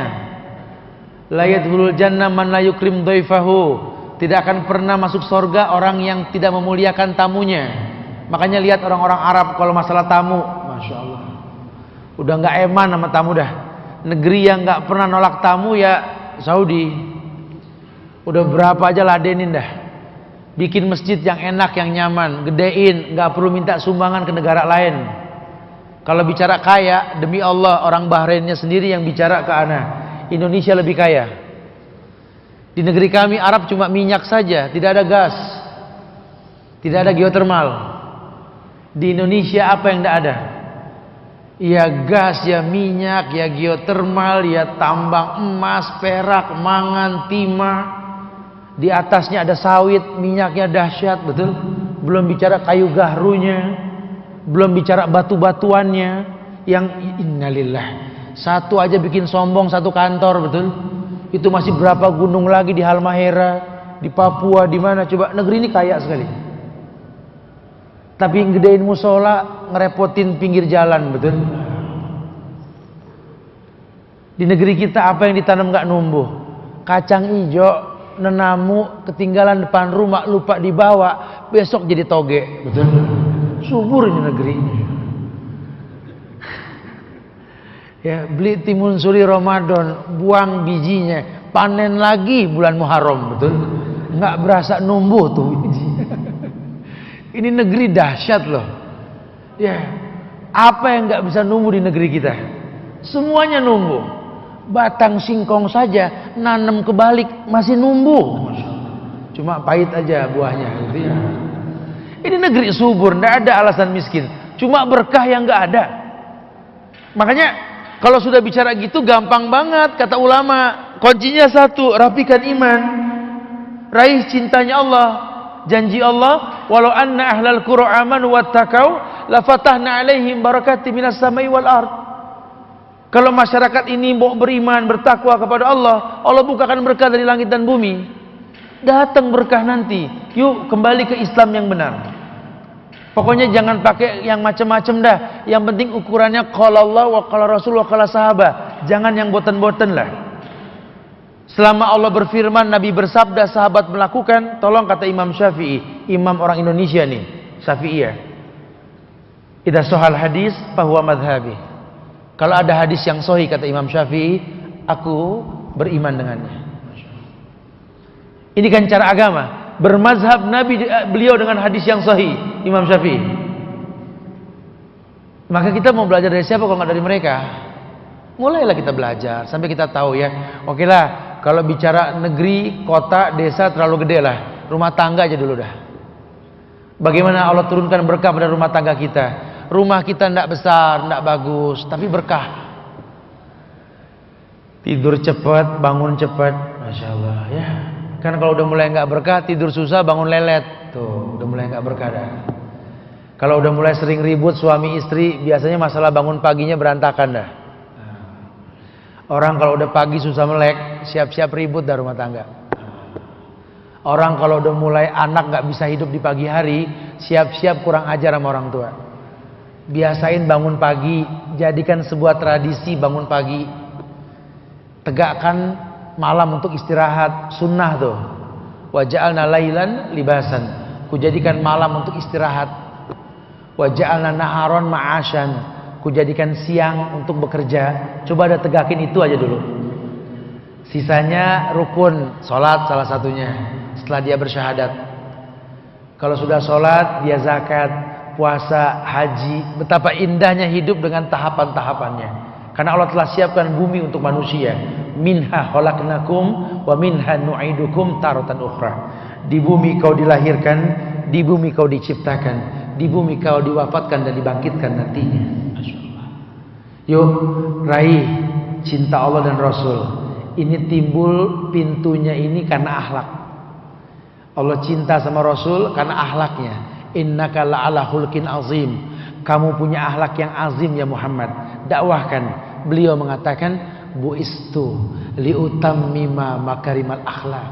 La yadkhulul jannah man la yukrim dhaifahu. Tidak akan pernah masuk surga orang yang tidak memuliakan tamunya. Makanya lihat orang-orang Arab kalau masalah tamu, Masya Allah, udah nggak eman sama tamu dah. Negeri yang nggak pernah nolak tamu ya Saudi. Udah berapa aja ladenin dah. Bikin masjid yang enak, yang nyaman, gedein, nggak perlu minta sumbangan ke negara lain. Kalau bicara kaya, demi Allah orang Bahrainnya sendiri yang bicara ke ana, Indonesia lebih kaya. Di negeri kami Arab cuma minyak saja, tidak ada gas, tidak ada geotermal. Di Indonesia apa yang tidak ada? Ya gas, ya minyak, ya geotermal, ya tambang emas, perak, mangan, timah. Di atasnya ada sawit, minyaknya dahsyat, betul? Belum bicara kayu gahrunya, belum bicara batu-batuannya yang innalillah. Satu aja bikin sombong satu kantor, betul? Itu masih berapa gunung lagi di Halmahera, di Papua, di mana coba? Negeri ini kaya sekali. Tapi ngedein musola, ngerepotin pinggir jalan, betul? Di negeri kita apa yang ditanam nggak numbuh? Kacang hijau, nenamu, ketinggalan depan rumah, lupa dibawa, besok jadi toge, betul? Subur ini negeri. Ya, beli timun suri Ramadan, buang bijinya, panen lagi bulan Muharram, betul? Nggak berasa numbuh tuh biji. Ini negeri dahsyat loh. Ya, apa yang nggak bisa numbuh di negeri kita? Semuanya numbuh. Batang singkong saja nanam kebalik masih numbuh. Cuma pahit aja buahnya. Gitu ya. Ini negeri subur, nggak ada alasan miskin. Cuma berkah yang nggak ada. Makanya kalau sudah bicara gitu gampang banget kata ulama. Kuncinya satu, rapikan iman, raih cintanya Allah. Janji Allah, walau anna ahlal qura amanu wattaqau la fatahna alaihim barakatim minas samai wal ard. Kalau masyarakat ini mau beriman, bertakwa kepada Allah, Allah bukakan berkah dari langit dan bumi. Datang berkah nanti. Yuk kembali ke Islam yang benar. Pokoknya jangan pakai yang macam-macam dah. Yang penting ukurannya qala Allah wa qala Rasul wa qala sahabat. Jangan yang boten-boten lah. Selama Allah berfirman, Nabi bersabda, sahabat melakukan, tolong kata Imam Syafi'i, imam orang Indonesia nih, Syafi'iyah. Idza sahal hadis fahuwa madhhabi. Kalau ada hadis yang sahih kata Imam Syafi'i, aku beriman dengannya. Ini kan cara agama. Bermazhab Nabi beliau dengan hadis yang sahih, Imam Syafi'i. Maka kita mau belajar dari siapa kalau nggak dari mereka? Mulailah kita belajar sampai kita tahu ya. Oke lah. Kalau bicara negeri, kota, desa terlalu gede lah. Rumah tangga aja dulu dah. Bagaimana Allah turunkan berkah pada rumah tangga kita? Rumah kita tidak besar, tidak bagus, tapi berkah. Tidur cepat, bangun cepat, Masya Allah ya. Kan kalau udah mulai nggak berkah, tidur susah, bangun lelet. Tuh, udah mulai nggak berkah dah. Kalau udah mulai sering ribut suami istri, biasanya masalah bangun paginya berantakan dah. Orang kalau udah pagi susah melek, siap-siap ribut dari rumah tangga. Orang kalau udah mulai anak gak bisa hidup di pagi hari, siap-siap kurang ajar sama orang tua. Biasain bangun pagi, jadikan sebuah tradisi bangun pagi. Tegakkan malam untuk istirahat, sunnah tuh. Wa ja'alna lailan libasan. Kujadikan malam untuk istirahat. Wa ja'alna naharon ma'asyan. Kujadikan siang untuk bekerja. Coba ada tegakin itu aja dulu. Sisanya rukun, sholat salah satunya. Setelah dia bersyahadat. Kalau sudah sholat, dia zakat, puasa, haji. Betapa indahnya hidup dengan tahapan-tahapannya. Karena Allah telah siapkan bumi untuk manusia. Minha khalaqnakum wa minha nu'idukum taratan ukhra. Di bumi kau dilahirkan, di bumi kau diciptakan, di bumi kau diwafatkan dan dibangkitkan nantinya. Masya Allah. Yuk, raih cinta Allah dan Rasul. Ini timbul pintunya ini karena akhlak. Allah cinta sama Rasul karena akhlaknya. Innaka la'ala khulqin azim. Kamu punya akhlak yang azim ya Muhammad. Dakwahkan. Beliau mengatakan, buistu liutammima makarimal akhlak.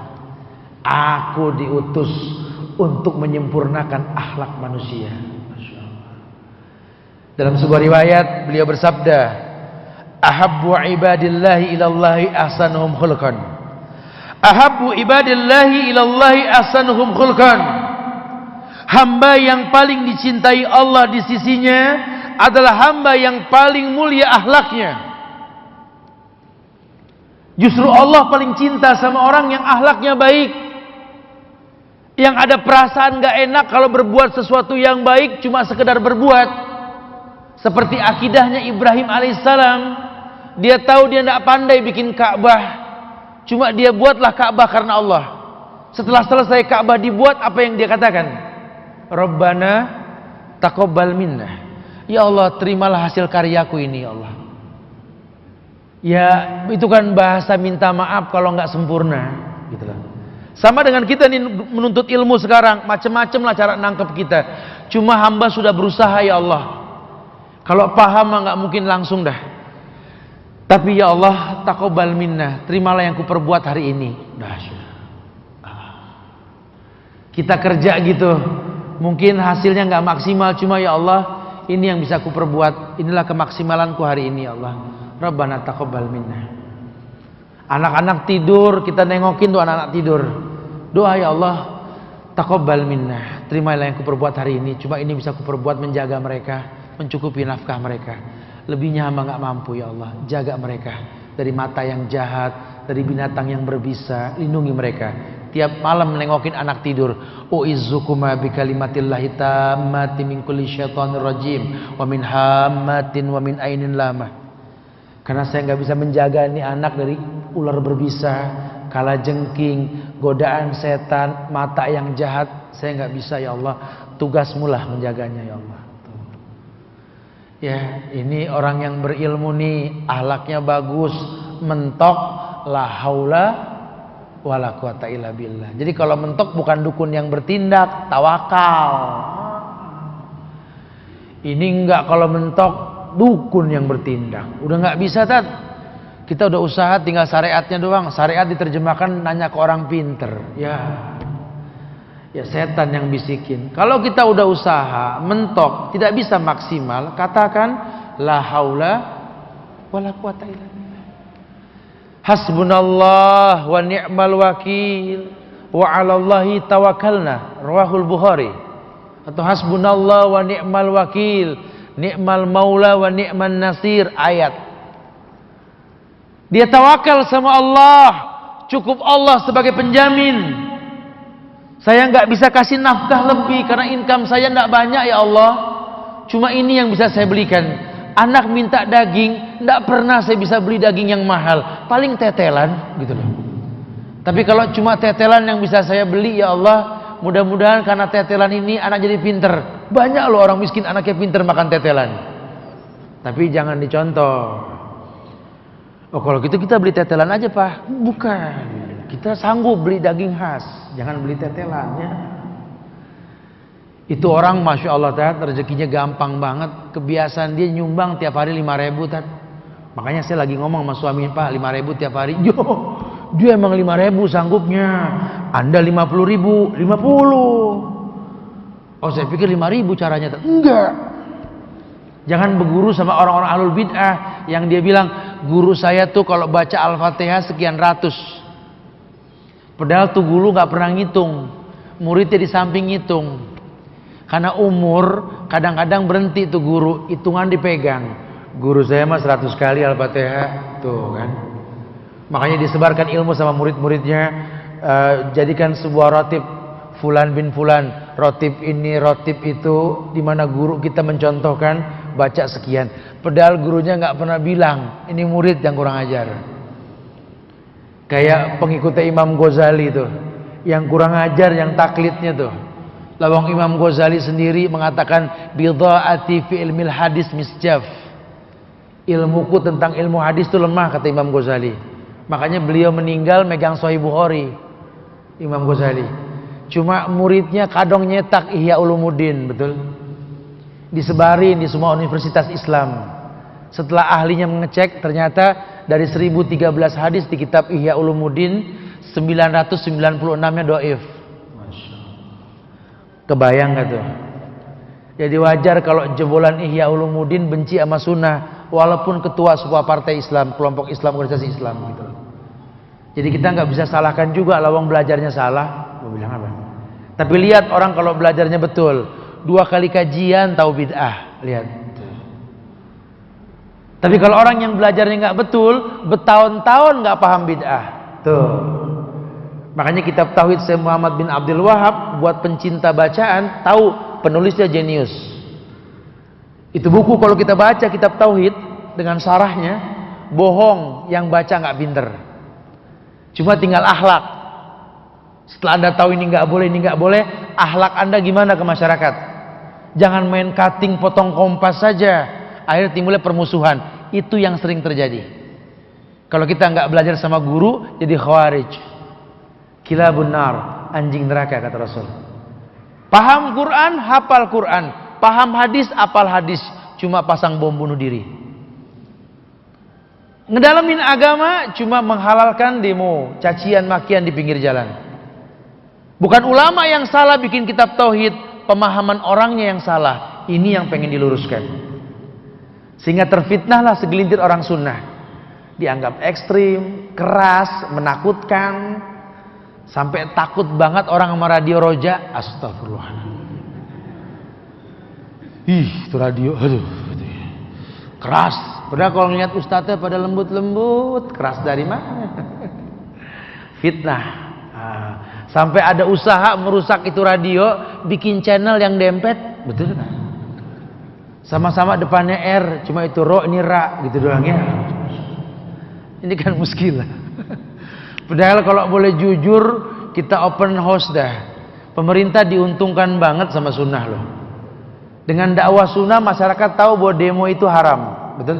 Aku diutus untuk menyempurnakan akhlak manusia. Masya Allah. Dalam sebuah riwayat beliau bersabda, ahabbu ibadillahi ilallahi ahsanuhum khulqan. Ahabbu ibadillahi ilallahi ahsanuhum khulqan. Hamba yang paling dicintai Allah di sisinya adalah hamba yang paling mulia akhlaknya. Justru Allah paling cinta sama orang yang akhlaknya baik, yang ada perasaan gak enak kalau berbuat sesuatu yang baik cuma sekedar berbuat. Seperti akidahnya Ibrahim alaihissalam. Dia tahu dia tidak pandai bikin Ka'bah, cuma dia buatlah Ka'bah karena Allah. Setelah selesai Ka'bah dibuat, apa yang dia katakan? Rabbana taqabbal minna. Ya Allah, terimalah hasil karyaku ini ya Allah. Ya, itu kan bahasa minta maaf kalau nggak sempurna, gitu lah. Sama dengan kita nih menuntut ilmu sekarang, macam-macam lah cara nangkep kita. Cuma hamba sudah berusaha ya Allah. Kalau paham nggak mungkin langsung dah. Tapi ya Allah, taqabbal minna, terimalah yang kuperbuat hari ini. Kita kerja gitu, mungkin hasilnya nggak maksimal, cuma ya Allah, ini yang bisa kuperbuat. Inilah kemaksimalanku hari ini ya Allah. Rabbana taqabbal minna. Anak-anak tidur, kita nengokin tuh anak-anak tidur. Doa ya Allah, taqabbal minna, terimalah yang kuperbuat hari ini. Cuma ini bisa kuperbuat menjaga mereka, mencukupi nafkah mereka. Lebihnya hamba gak mampu ya Allah. Jaga mereka dari mata yang jahat, dari binatang yang berbisa. Lindungi mereka. Tiap malam nengokin anak tidur. U'izzukuma bikalimatillahi tammati min kulli syaitanir rajim wa min hammatin wa min ainin lama. Karena saya gak bisa menjaga ini anak dari ular berbisa, kalajengking, godaan setan, mata yang jahat. Saya gak bisa ya Allah. Tugasmulah menjaganya ya Allah. Ya, ini orang yang berilmu nih, akhlaknya bagus, mentok, la haula wala quwata illa billah. Jadi kalau mentok bukan dukun yang bertindak, tawakal. Ini enggak, kalau mentok dukun yang bertindak. Udah enggak bisa, Tat. Kita udah usaha tinggal syariatnya doang. Syariat diterjemahkan nanya ke orang pinter. Ya setan yang bisikin. Kalau kita udah usaha mentok tidak bisa maksimal, katakan la haula wala quwata illa billah. Hasbunallah wa ni'mal wakil wa 'alallahi tawakkalna. Rawahul Bukhari. Atau hasbunallah wa ni'mal wakil, ni'mal maula wa ni'man nasir, ayat. Dia tawakal sama Allah, cukup Allah sebagai penjamin. Saya nggak bisa kasih nafkah lebih karena income saya nggak banyak ya Allah. Cuma ini yang bisa saya belikan. Anak minta daging, nggak pernah saya bisa beli daging yang mahal. Paling tetelan, gitu loh. Tapi kalau cuma tetelan yang bisa saya beli ya Allah, mudah-mudahan karena tetelan ini anak jadi pinter. Banyak loh orang miskin anaknya pinter makan tetelan. Tapi jangan dicontoh. Oh kalau gitu kita beli tetelan aja Pak. Bukan. Kita sanggup beli daging khas, jangan beli tetelannya. Itu orang Masya Allah Tat, rezekinya gampang banget. Kebiasaan dia nyumbang tiap hari 5.000 Tat. Makanya saya lagi ngomong sama suami, Pak 5.000 tiap hari. Yo, dia emang 5.000 sanggupnya. Anda 50.000, 50. Oh saya pikir 5.000 caranya Tat. Enggak. Jangan berguru sama orang-orang ahlul bid'ah yang dia bilang guru saya tuh kalau baca Al-Fatihah sekian ratus. Padahal tuh guru gak pernah ngitung, muridnya di samping ngitung. Karena umur kadang-kadang berhenti tuh guru, hitungan dipegang. Guru saya mah 100 kali Al-Fatihah, tuh kan. Makanya disebarkan ilmu sama murid-muridnya, jadikan sebuah rotib fulan bin fulan, rotib ini, rotib itu, di mana guru kita mencontohkan baca sekian. Padahal gurunya nggak pernah bilang, ini murid yang kurang ajar. Kayak pengikutnya Imam Ghazali tuh, yang kurang ajar, yang taklidnya tuh. Lawang Imam Ghazali sendiri mengatakan bidhaati fi ilmil hadis misjaf. Ilmuku tentang ilmu hadis itu lemah, kata Imam Ghazali. Makanya beliau meninggal megang Sahih Bukhari, Imam Ghazali. Cuma muridnya kadang nyetak Ihya Ulumuddin, betul? Disebarin di semua universitas Islam. Setelah ahlinya mengecek, ternyata dari 1013 hadis di kitab Ihya Ulumuddin, 996-nya dhaif. Kebayang gak tuh? Jadi wajar kalau jebolan Ihya Ulumuddin benci sama sunnah, walaupun ketua sebuah partai Islam, kelompok Islam, organisasi Islam gitu. Jadi kita nggak bisa salahkan juga lawang belajarnya salah. Mau bilang apa? Tapi lihat orang kalau belajarnya betul, 2 kali kajian tahu bid'ah, lihat. Tapi kalau orang yang belajarnya nggak betul, bertahun-tahun nggak paham bid'ah, tuh. Makanya kitab Tauhid Syekh Muhammad bin Abdul Wahab buat pencinta bacaan, tahu penulisnya jenius. Itu buku kalau kita baca kitab Tauhid dengan syarahnya, bohong yang baca nggak pinter. Cuma tinggal akhlak. Setelah Anda tahu ini nggak boleh, ini nggak boleh, akhlak Anda gimana ke masyarakat? Jangan main cutting, potong kompas saja. Akhirnya timbulnya permusuhan. Itu yang sering terjadi. Kalau kita nggak belajar sama guru, jadi khawarij. Kilabun nar, anjing neraka kata Rasul. Paham Quran, hafal Quran. Paham hadis, hafal hadis. Cuma pasang bom bunuh diri. Ngedalamin agama cuma menghalalkan demo, cacian makian di pinggir jalan. Bukan ulama yang salah bikin kitab tauhid, pemahaman orangnya yang salah. Ini yang pengen diluruskan. Sehingga terfitnahlah segelintir orang sunnah. Dianggap ekstrim, keras, menakutkan. Sampai takut banget orang sama radio Roja. Astagfirullah. Itu radio, aduh, keras. Padahal kalau ngeliat ustadznya pada lembut-lembut, keras dari mana? Fitnah. Sampai ada usaha merusak itu radio, bikin channel yang dempet, betul kan? Sama-sama depannya R, cuma itu ro, ini ra, gitu doang ya. Ini kan muskilah. Padahal kalau boleh jujur, kita open house dah. Pemerintah diuntungkan banget sama sunnah loh. Dengan dakwah sunnah masyarakat tahu bahwa demo itu haram, betul?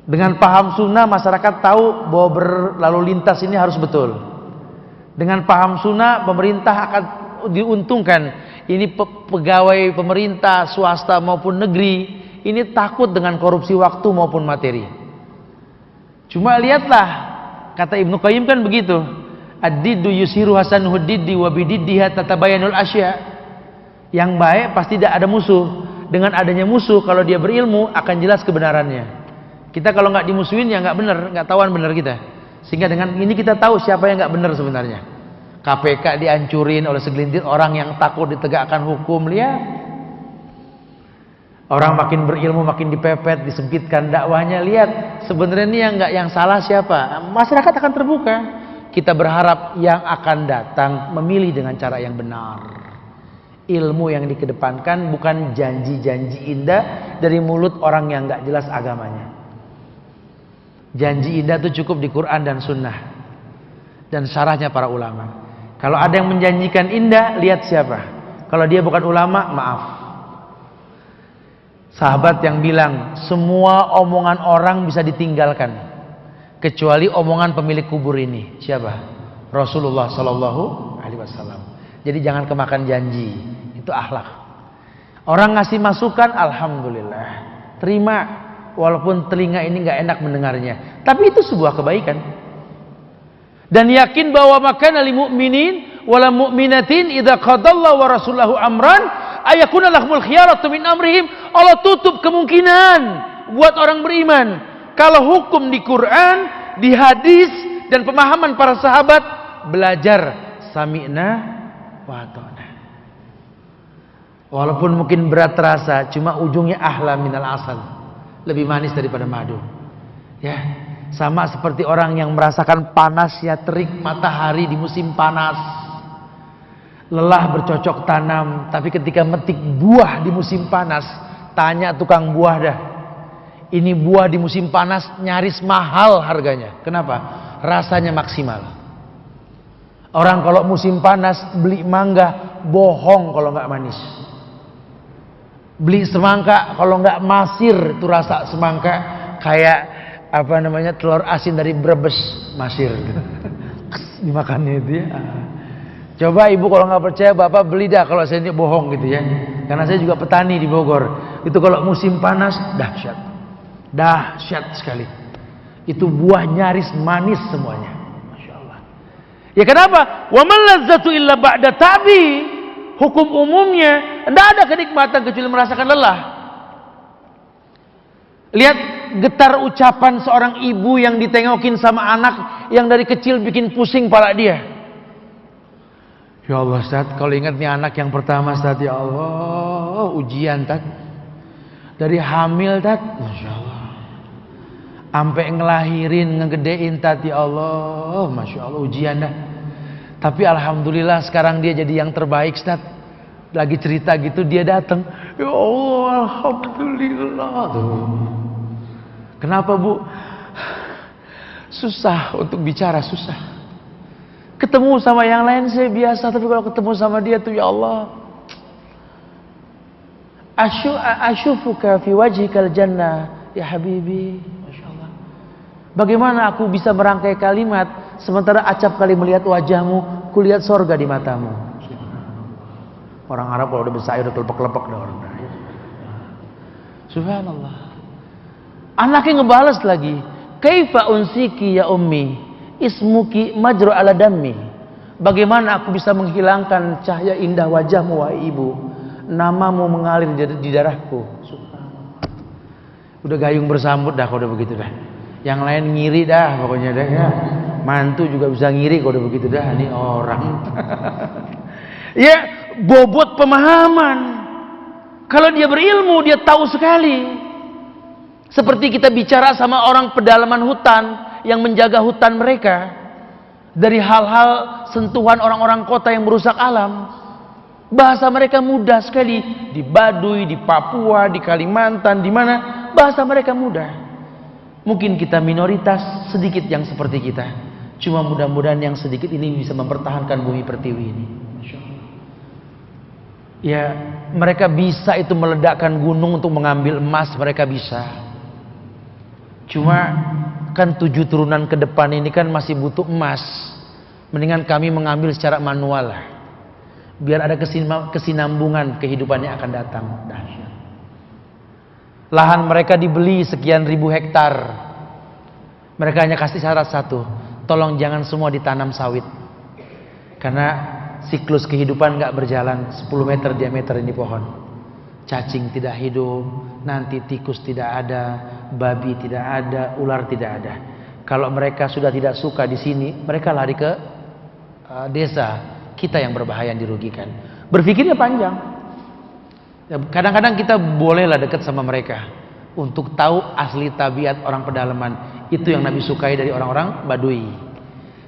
Dengan paham sunnah masyarakat tahu bahwa berlalu lintas ini harus betul. Dengan paham sunnah pemerintah akan diuntungkan. Ini pegawai pemerintah, swasta maupun negeri, ini takut dengan korupsi waktu maupun materi. Cuma lihatlah. Kata Ibnu Qayyim kan begitu. Ad-diddu yusiru hasanuhu diddi wa bididdiha tatabayanul asya. Yang baik pasti tidak ada musuh. Dengan adanya musuh, kalau dia berilmu akan jelas kebenarannya. Kita kalau nggak dimusuhin ya nggak benar, nggak tahuan benar kita. Sehingga dengan ini kita tahu siapa yang nggak benar sebenarnya. KPK dihancurin oleh segelintir orang yang takut ditegakkan hukum. Lihat. Orang makin berilmu makin dipepet, disempitkan dakwahnya. Lihat, sebenarnya yang salah siapa? Masyarakat akan terbuka. Kita berharap yang akan datang memilih dengan cara yang benar. Ilmu yang dikedepankan, bukan janji-janji indah dari mulut orang yang nggak jelas agamanya. Janji indah itu cukup di Quran dan Sunnah dan syarahnya para ulama. Kalau ada yang menjanjikan indah, lihat siapa. Kalau dia bukan ulama, maaf. Sahabat yang bilang semua omongan orang bisa ditinggalkan kecuali omongan pemilik kubur ini. Siapa? Rasulullah Sallallahu Alaihi Wasallam. Jadi jangan kemakan janji. Itu akhlak. Orang ngasih masukan, alhamdulillah, terima walaupun telinga ini nggak enak mendengarnya. Tapi itu sebuah kebaikan. Dan yakin bahwa makana lil mu'minin wal mu'minatin idza qadallahu wa rasuluhu amran ayakuna lahumul khiyaratu min amrihim. Allah tutup kemungkinan buat orang beriman kalau hukum di Quran, di hadis dan pemahaman para sahabat belajar sami'na wa ata'na. Walaupun mungkin berat terasa, cuma ujungnya ahla minal asal, lebih manis daripada madu. Ya, Sama seperti orang yang merasakan panasnya terik matahari di musim panas. Lelah bercocok tanam, tapi ketika metik buah di musim panas, tanya tukang buah dah. Ini buah di musim panas nyaris mahal harganya. Kenapa? Rasanya maksimal. Orang kalau musim panas beli mangga bohong kalau nggak manis. Beli semangka kalau nggak masir, itu rasa semangka kayak telur asin dari Brebes, masir. Dimakannya itu ya. Coba ibu kalau nggak percaya, bapak beli dah kalau saya ini bohong gitu ya. Karena saya juga petani di Bogor. Itu kalau musim panas dahsyat sekali. Itu buah nyaris manis semuanya. Masya Allah. Ya kenapa? Wa man lazzatu illa ba'da tabi. Hukum umumnya tidak ada kenikmatan kecuali merasakan lelah. Lihat getar ucapan seorang ibu yang ditengokin sama anak yang dari kecil bikin pusing pala dia. Ya Allah Ustaz, kalau ingat nih anak yang pertama Ustaz, ya Allah, ujian Ustaz. Dari hamil Ustaz, Masya Allah. Sampai ngelahirin, ngegedein Ustaz, ya Allah, Masya Allah, ujian dah. Tapi alhamdulillah sekarang dia jadi yang terbaik Ustaz. Lagi cerita gitu dia datang, ya Allah, alhamdulillah. Tuh. Kenapa Bu? Susah untuk bicara, susah. Ketemu sama yang lain saya biasa, tapi kalau ketemu sama dia tuh ya Allah. Asyufuka fi wajhikal jannah ya habibi. Masya Allah. Bagaimana aku bisa merangkai kalimat sementara acap kali melihat wajahmu, kulihat sorga di matamu. Orang Arab kalau udah bersair udah kelepek-kelepek dah orang. Subhanallah. Anaknya ngebales lagi, kaifa unsiki ya ummi, ismuki majru ala dammi. Bagaimana aku bisa menghilangkan cahaya indah wajahmu wahai ibu, namamu mengalir di darahku. Udah gayung bersambut dah kalau udah begitu dah. Yang lain ngiri dah pokoknya dah ya. Mantu juga bisa ngiri kalau udah begitu dah. Ini orang. Ya, bobot pemahaman. Kalau dia berilmu dia tahu sekali. Seperti kita bicara sama orang pedalaman hutan yang menjaga hutan mereka dari hal-hal sentuhan orang-orang kota yang merusak alam. Bahasa mereka mudah sekali di Baduy, di Papua, di Kalimantan, di mana bahasa mereka mudah. Mungkin kita minoritas, sedikit yang seperti kita. Cuma mudah-mudahan yang sedikit ini bisa mempertahankan bumi pertiwi ini. Ya, mereka bisa itu meledakkan gunung untuk mengambil emas, mereka bisa. Cuma kan 7 turunan ke depan ini kan masih butuh emas. Mendingan kami mengambil secara manual lah. Biar ada kesinambungan kehidupan yang akan datang. Dahsyat. Lahan mereka dibeli sekian ribu hektar. Mereka hanya kasih syarat satu, tolong jangan semua ditanam sawit. Karena siklus kehidupan nggak berjalan 10 meter diameter ini pohon. Cacing tidak hidup, nanti tikus tidak ada, babi tidak ada, ular tidak ada. Kalau mereka sudah tidak suka di sini, mereka lari ke desa. Kita yang berbahaya, yang dirugikan. Berpikirnya panjang. Kadang-kadang kita bolehlah dekat sama mereka untuk tahu asli tabiat orang pedalaman. Itu yang Nabi sukai dari orang-orang Baduy.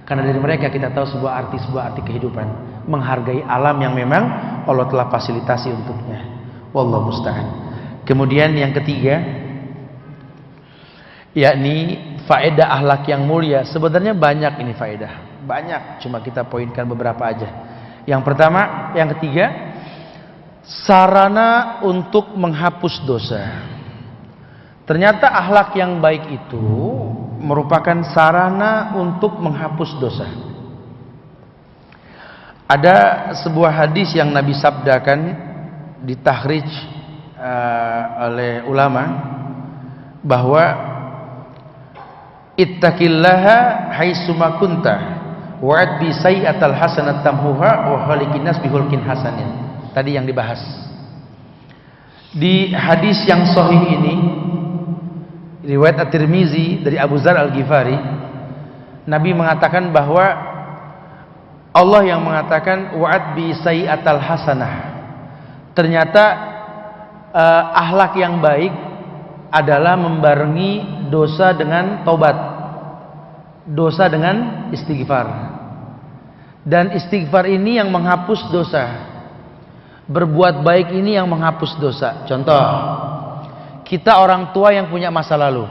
Karena dari mereka kita tahu sebuah arti kehidupan, menghargai alam yang memang Allah telah fasilitasi untuknya. Wallahu musta'an. Kemudian yang ketiga, yakni faedah akhlak yang mulia. Sebenarnya banyak ini faedah, banyak, cuma kita poinkan beberapa aja. Yang pertama, yang ketiga, sarana untuk menghapus dosa. Ternyata akhlak yang baik itu merupakan sarana untuk menghapus dosa. Ada sebuah hadis yang Nabi sabdakan, ditahrijh oleh ulama, bahwa ittaqillaha haitsuma kunta wa'ad bi sayyi'atal hasanat tamhuha wa khaliqin nas bihulqin hasanin. Tadi yang dibahas. Di hadis yang sahih ini riwayat At-Tirmizi dari Abu Dzar Al-Ghifari, Nabi mengatakan bahwa Allah yang mengatakan wa'ad bi sayyi'atal hasanah. Ternyata akhlak yang baik adalah membarengi dosa dengan taubat. dosa dengan istighfar. Dan istighfar ini yang menghapus dosa. Berbuat baik ini yang menghapus dosa. Contoh, kita orang tua yang punya masa lalu,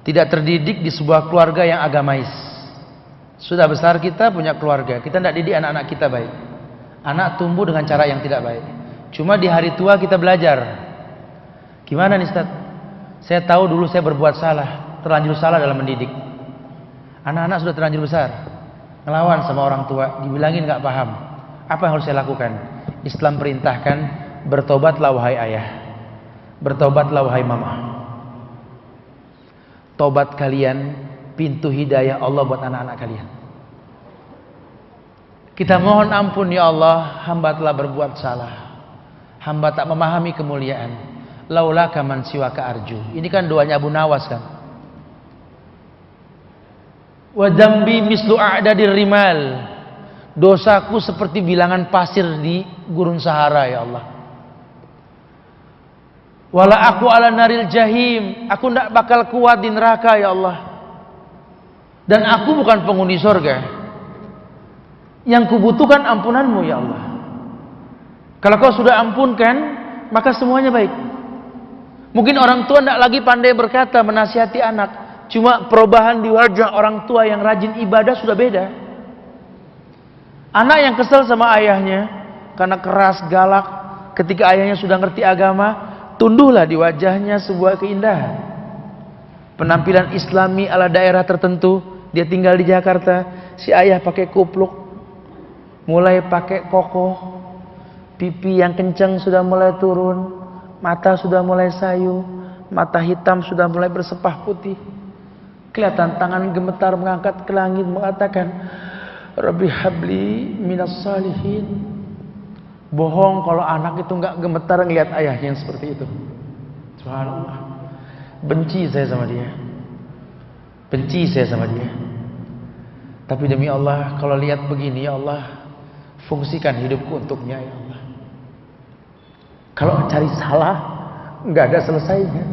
tidak terdidik di sebuah keluarga yang agamais. Sudah besar kita punya keluarga, kita tidak didik anak-anak kita baik. Anak tumbuh dengan cara yang tidak baik. Cuma di hari tua kita belajar. Gimana nih Ustaz? Saya tahu dulu saya berbuat salah, terlanjur salah dalam mendidik. Anak-anak sudah terlanjur besar, ngelawan sama orang tua, dibilangin gak paham. Apa yang harus saya lakukan? Islam perintahkan, bertobatlah wahai ayah, bertobatlah wahai mama. Tobat kalian pintu hidayah Allah buat anak-anak kalian. Kita mohon ampun ya Allah, hamba telah berbuat salah, hamba tak memahami kemuliaan. Laulaka man siwaka arju. Ini kan doanya Abu Nawas kan. Wa dzambi mislu a'dadir rimal. Dosaku seperti bilangan pasir di gurun Sahara ya Allah. Wala aku ala naril jahim. Aku tidak bakal kuat di neraka ya Allah. Dan aku bukan penghuni surga. Yang kubutuhkan ampunanmu ya Allah. Kalau kau sudah ampunkan, maka semuanya baik. Mungkin orang tua tidak lagi pandai berkata, menasihati anak. Cuma perubahan di wajah orang tua yang rajin ibadah sudah beda. Anak yang kesal sama ayahnya karena keras, galak, ketika ayahnya sudah ngerti agama, tunduhlah di wajahnya sebuah keindahan. Penampilan Islami ala daerah tertentu. Dia tinggal di Jakarta, si ayah pakai kupluk, mulai pakai koko, pipi yang kencang sudah mulai turun, mata sudah mulai sayu, mata hitam sudah mulai bersepah putih. Kelihatan tangan gemetar mengangkat ke langit mengatakan, Rabbi habli minas salihin. Bohong kalau anak itu enggak gemetar ngelihat ayahnya yang seperti itu. Subhanallah. Benci saya sama dia. Benci saya sama dia. Tapi demi Allah, kalau lihat begini ya Allah, fungsikan hidupku untuknya ya Allah. Kalau cari salah enggak ada selesainya.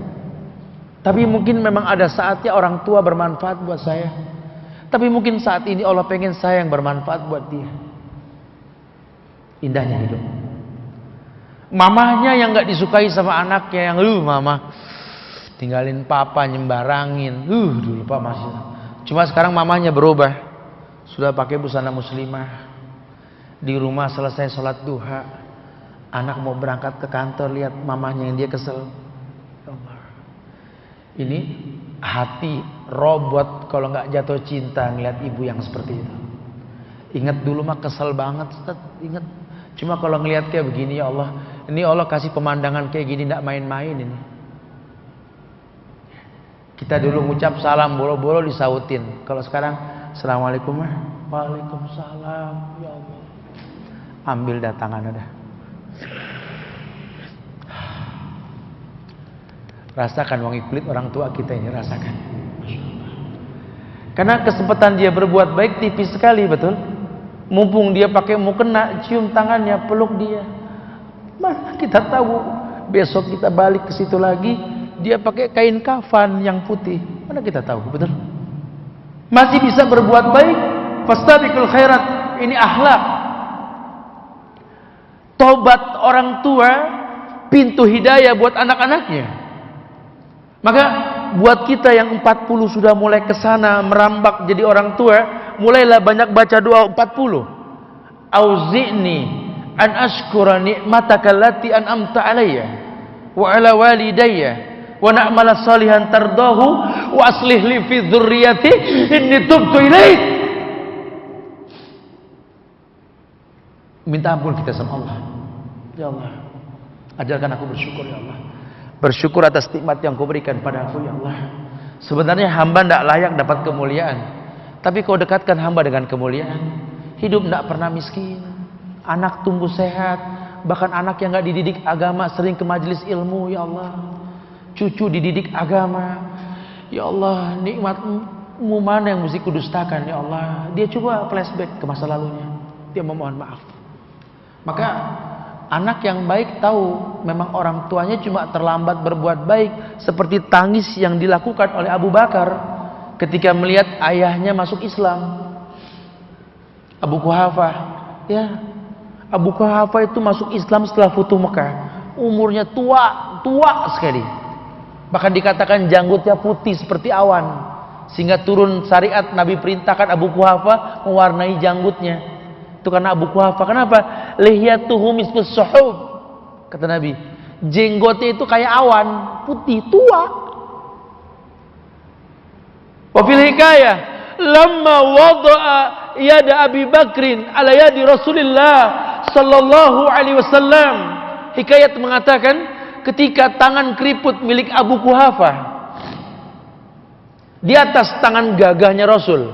Tapi mungkin memang ada saatnya orang tua bermanfaat buat saya. Tapi mungkin saat ini Allah pengen saya yang bermanfaat buat dia. Indahnya hidup. Mamahnya yang gak disukai sama anaknya, yang mama tinggalin papa, nyembarangin. Dulu pak masih. Cuma sekarang mamahnya berubah. Sudah pakai busana muslimah. Di rumah selesai sholat duha, anak mau berangkat ke kantor, lihat mamahnya yang dia kesel. Ini hati robot kalau nggak jatuh cinta ngeliat ibu yang seperti itu. Ingat dulu mah kesel banget, Ustaz. Ingat. Cuma kalau ngeliat kayak begini ya Allah, ini Allah kasih pemandangan kayak gini nggak main-main ini. Kita dulu ngucap salam boro-boro disautin. Kalau sekarang assalamualaikum, waalaikumsalam ya Allah. Ambil datangan dah. Rasakan wangi kulit orang tua kita ini, rasakan. Karena kesempatan dia berbuat baik tipis sekali, betul? Mumpung dia pakai mukena, cium tangannya, peluk dia. Mana kita tahu besok kita balik ke situ lagi, dia pakai kain kafan yang putih. Mana kita tahu, betul? Masih bisa berbuat baik, fastabiqul khairat. Ini akhlak. Tobat orang tua, pintu hidayah buat anak-anaknya. Maka buat kita yang 40 sudah mulai kesana merambak jadi orang tua, mulailah banyak baca doa 40. Auzi'ni an ashkura ni'mataka allati an'amta alayya wa ala walidayya wa na'mala salihan tardahu wa aslih li fi dzurriyyati inni tubtu ilaik. Minta ampun kita sama Allah. Ya Allah, ajarkan aku bersyukur ya Allah. Bersyukur atas nikmat yang kau berikan padaku ya Allah. Sebenarnya hamba tidak layak dapat kemuliaan, tapi kau dekatkan hamba dengan kemuliaan. Hidup tidak pernah miskin, anak tumbuh sehat, bahkan anak yang tidak dididik agama sering ke majelis ilmu ya Allah. Cucu dididik agama ya Allah. Nikmatmu mana yang mesti kudustakan ya Allah. Dia coba flashback ke masa lalunya, dia memohon maaf. Maka anak yang baik tahu memang orang tuanya cuma terlambat berbuat baik, seperti tangis yang dilakukan oleh Abu Bakar ketika melihat ayahnya masuk Islam. Abu Quhafah, ya, Abu Quhafah itu masuk Islam setelah Futuh Mekah. Umurnya tua sekali. Bahkan dikatakan janggutnya putih seperti awan. Sehingga turun syariat, Nabi perintahkan Abu Quhafah mewarnai janggutnya. Itu karena Abu Quhafah. Kenapa? Lihiyatuhu misfus suhub. Kata Nabi, jenggotnya itu kayak awan, putih, tua. Wa fil hikayah, lamma wada'a yada Abi Bakrin ala yadi Rasulillah sallallahu alaihi wasallam. Hikayat mengatakan ketika tangan keriput milik Abu Quhafah di atas tangan gagahnya Rasul.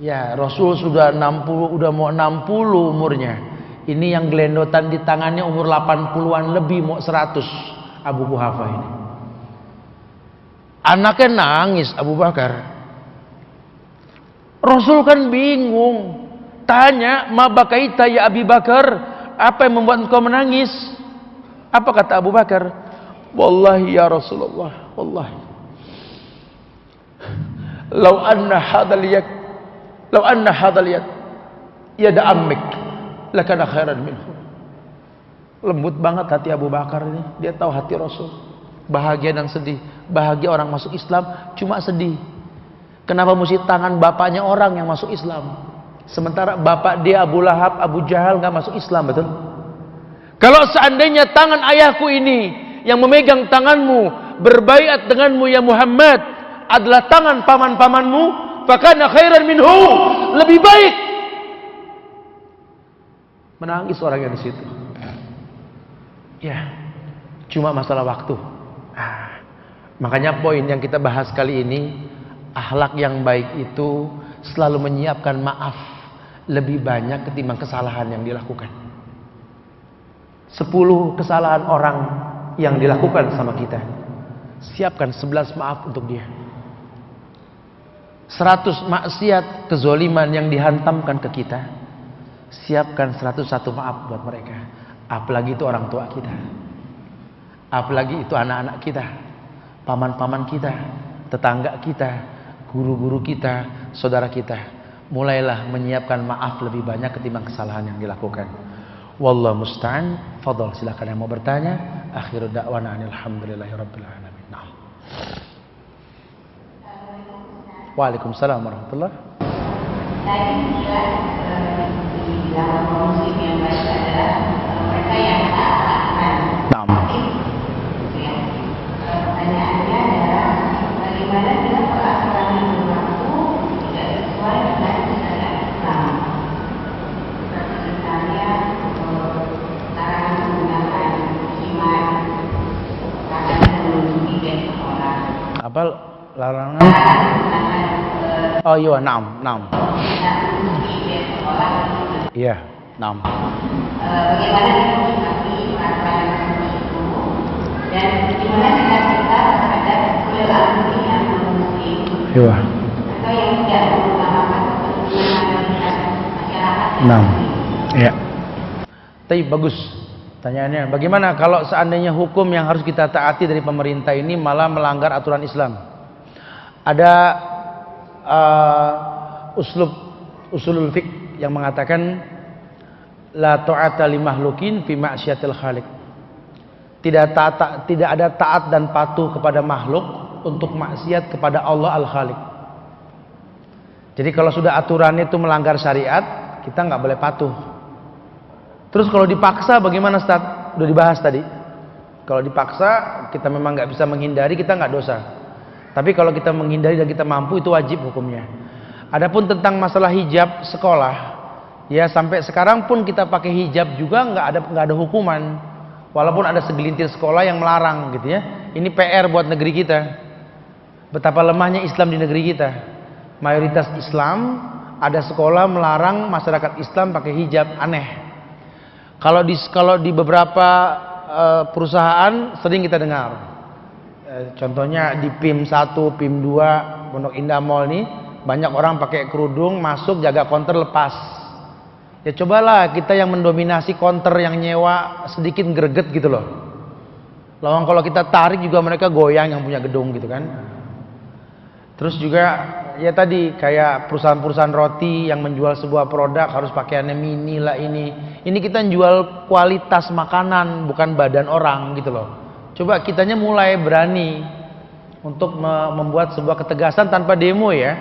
Ya, Rasul sudah 60, udah mau 60 umurnya. Ini yang gelendotan di tangannya umur 80-an lebih, mau 100. Abu Quhafah ini. Anaknya nangis, Abu Bakar. Rasul kan bingung. Tanya, "Ma bakaita ya Abi Bakar? Apa yang membuat engkau menangis?" Apa kata Abu Bakar? "Wallahi ya Rasulullah, wallahi. Lau anna hadal yad yada ammik lakana khairan minhu." Lembut banget hati Abu Bakar ini. Dia tahu hati Rasul. Bahagia dan sedih. Bahagia orang masuk Islam, cuma sedih. Kenapa mesti tangan bapaknya orang yang masuk Islam? Sementara bapak dia Abu Lahab, Abu Jahal nggak masuk Islam, betul? Kalau seandainya tangan ayahku ini yang memegang tanganmu, berbaiat denganmu ya Muhammad, adalah tangan paman-pamanmu, fakana khairan minhu, lebih baik. Menangis orang yang di situ. Ya, cuma masalah waktu. Makanya poin yang kita bahas kali ini, akhlak yang baik itu selalu menyiapkan maaf lebih banyak ketimbang kesalahan yang dilakukan. 10 kesalahan orang yang dilakukan sama kita, siapkan 11 maaf untuk dia. 100 maksiat kezoliman yang dihantamkan ke kita, siapkan 101 maaf buat mereka. Apalagi itu orang tua kita, apalagi itu anak-anak kita, paman-paman kita, tetangga kita, guru-guru kita, saudara kita. Mulailah menyiapkan maaf lebih banyak ketimbang kesalahan yang dilakukan. Wallahu musta'an. Fadhal, silakan yang mau bertanya. Akhiru da'wana alhamdulillahirabbil alamin. Nah. Waalaikumsalam warahmatullahi. Tadi jelas di dalam muslim yang baik adalah mereka yang taat. Naam. Pertanyaannya adalah bagaimana dengan peraturan yang berlaku tidak sesuai dengan syariat Islam. Seperti misalnya larangan menggunakan khimar, larangan mengunjungi bed sekolah. Apa larangan? Oh iya, naam. Iya, naam. Bagaimana menyikapi peraturan seperti itu, dan bagaimana dengan kita terhadap perilaku yang non-muslim Iya. atau yang tidak mengutamakan kepentingan masyarakat? Naam. Iya. Tapi bagus pertanyaannya. Bagaimana kalau seandainya hukum yang harus kita taati dari pemerintah ini malah melanggar aturan Islam? Ada usulul fiqh yang mengatakan la ta'ata li makhlukin fi ma'syiatil khaliq. Tidak ada taat dan patuh kepada makhluk untuk maksiat kepada Allah Al-Khaliq. Jadi kalau sudah aturan itu melanggar syariat, kita nggak boleh patuh. Terus kalau dipaksa bagaimana, Ustaz? Udah dibahas tadi. Kalau dipaksa kita memang nggak bisa menghindari, kita nggak dosa. Tapi kalau kita menghindari dan kita mampu, itu wajib hukumnya. Adapun tentang masalah hijab sekolah, ya sampai sekarang pun kita pakai hijab juga nggak ada hukuman. Walaupun ada segelintir sekolah yang melarang gitu ya. Ini PR buat negeri kita. Betapa lemahnya Islam di negeri kita. Mayoritas Islam, ada sekolah melarang masyarakat Islam pakai hijab, aneh. Kalau di beberapa perusahaan sering kita dengar. Contohnya di PIM 1, PIM 2, Pondok Indah Mall nih, banyak orang pakai kerudung masuk jaga counter lepas. Ya cobalah kita yang mendominasi counter yang nyewa sedikit greget gitu loh. Lawang kalau kita tarik juga mereka goyang yang punya gedung gitu kan. Terus juga ya tadi kayak perusahaan-perusahaan roti yang menjual sebuah produk harus pakaiannya mini lah ini. Ini kita jual kualitas makanan bukan badan orang gitu loh. Coba kitanya mulai berani untuk membuat sebuah ketegasan tanpa demo ya.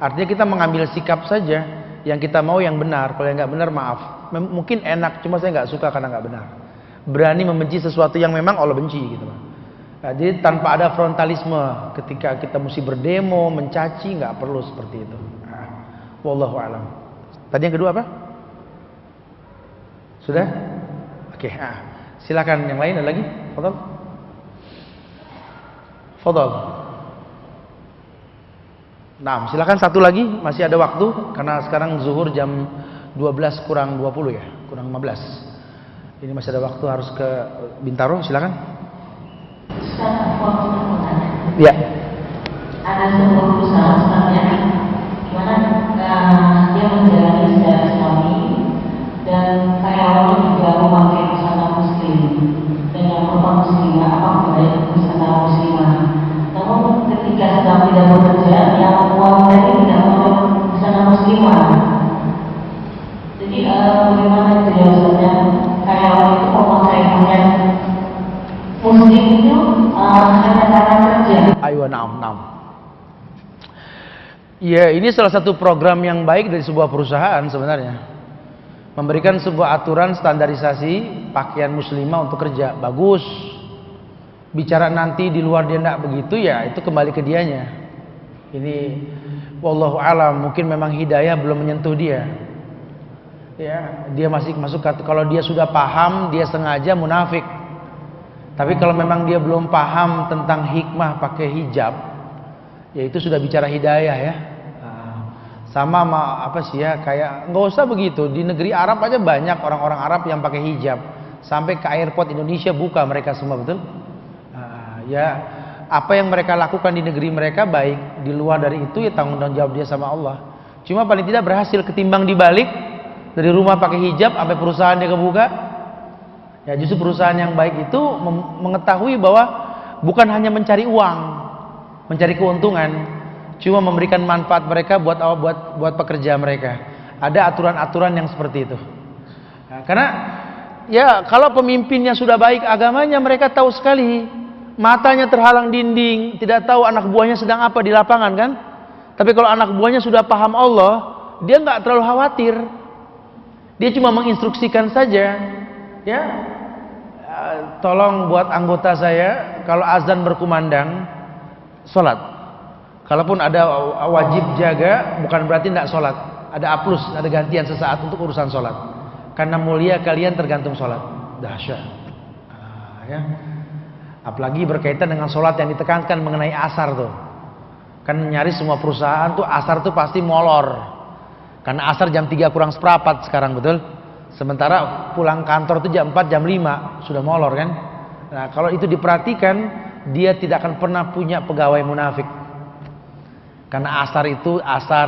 Artinya kita mengambil sikap saja. Yang kita mau yang benar. Kalau yang nggak benar maaf. Mungkin enak, cuma saya nggak suka karena nggak benar. Berani membenci sesuatu yang memang Allah benci gitu loh. Nah, jadi tanpa ada frontalisme ketika kita mesti berdemo, mencaci, nggak perlu seperti itu. Nah, wallahu alam. Tadi yang kedua apa? Sudah? Oke. Silakan yang lain ada lagi? Fadhal. Fadhal. Nah, silakan satu lagi, masih ada waktu karena sekarang zuhur jam 12 kurang 20 ya, kurang 15. Ini masih ada waktu harus ke Bintaro, silakan. Sekarang aku mau bertanya. Ya. Ada sebuah perusahaan sebenarnya di mana dia menjalani secara Islami dan karyawannya juga memakai busana muslim dan yang perempuan muslimah apa dari busana muslimah. Namun ketika sedang tidak bekerja, yang wanita ini tidak memakai busana muslimah. Jadi bagaimana itu ya Ustaznya? Karyawan itu memakai pakaian muslim itu hanya karena kerja. Ayo, naam. Ya, ini salah satu program yang baik dari sebuah perusahaan sebenarnya. Memberikan sebuah aturan standarisasi pakaian muslimah untuk kerja. Bagus. Bicara nanti di luar dia tidak begitu ya, itu kembali ke dianya. Ini wallahu alam, mungkin memang hidayah belum menyentuh dia. Ya, dia masih masuk kalau dia sudah paham, dia sengaja munafik. Tapi kalau memang dia belum paham tentang hikmah pakai hijab, ya itu sudah bicara hidayah ya. Sama apa sih ya, kayak nggak usah begitu. Di negeri Arab aja banyak orang-orang Arab yang pakai hijab. Sampai ke airport Indonesia buka mereka semua, betul? Ya, apa yang mereka lakukan di negeri mereka baik. Di luar dari itu ya tanggung jawab dia sama Allah. Cuma paling tidak berhasil ketimbang dibalik. Dari rumah pakai hijab sampai perusahaan dia kebuka. Ya justru perusahaan yang baik itu mengetahui bahwa bukan hanya mencari uang, mencari keuntungan, cuma memberikan manfaat mereka buat pekerja mereka. Ada aturan-aturan yang seperti itu. Nah, karena ya kalau pemimpinnya sudah baik agamanya, mereka tahu sekali. Matanya terhalang dinding, tidak tahu anak buahnya sedang apa di lapangan kan? Tapi kalau anak buahnya sudah paham Allah, dia nggak terlalu khawatir. Dia cuma menginstruksikan saja, ya. Tolong buat anggota saya kalau azan berkumandang, sholat. Kalaupun ada wajib jaga, bukan berarti tidak sholat. Ada aplus, ada gantian sesaat untuk urusan sholat. Karena mulia kalian tergantung sholat. Dahsyat. Ya. Apalagi berkaitan dengan sholat yang ditekankan mengenai asar tuh. Kan nyaris semua perusahaan tuh asar tuh pasti molor. Karena asar jam 3 kurang seperempat sekarang, betul? Sementara pulang kantor itu jam 4, jam 5 sudah molor kan? Nah, kalau itu diperhatikan, dia tidak akan pernah punya pegawai munafik. Karena asar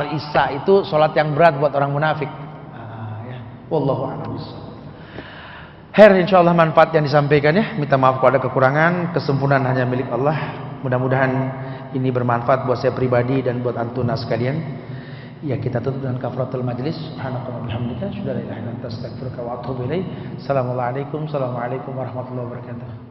isya itu sholat yang berat buat orang munafik. Ya. Wallahu a'lam. Insyaallah manfaat yang disampaikan ya. Minta maaf kalau ada kekurangan, kesempurnaan hanya milik Allah. Mudah-mudahan ini bermanfaat buat saya pribadi dan buat antuna sekalian. Ya, kita tutup dengan kafaratul majlis. Subhanallah walhamdulillah, syukur la ilaha illa anta astaghfiruka wa atubu ilaik. Assalamualaikum warahmatullahi wabarakatuh.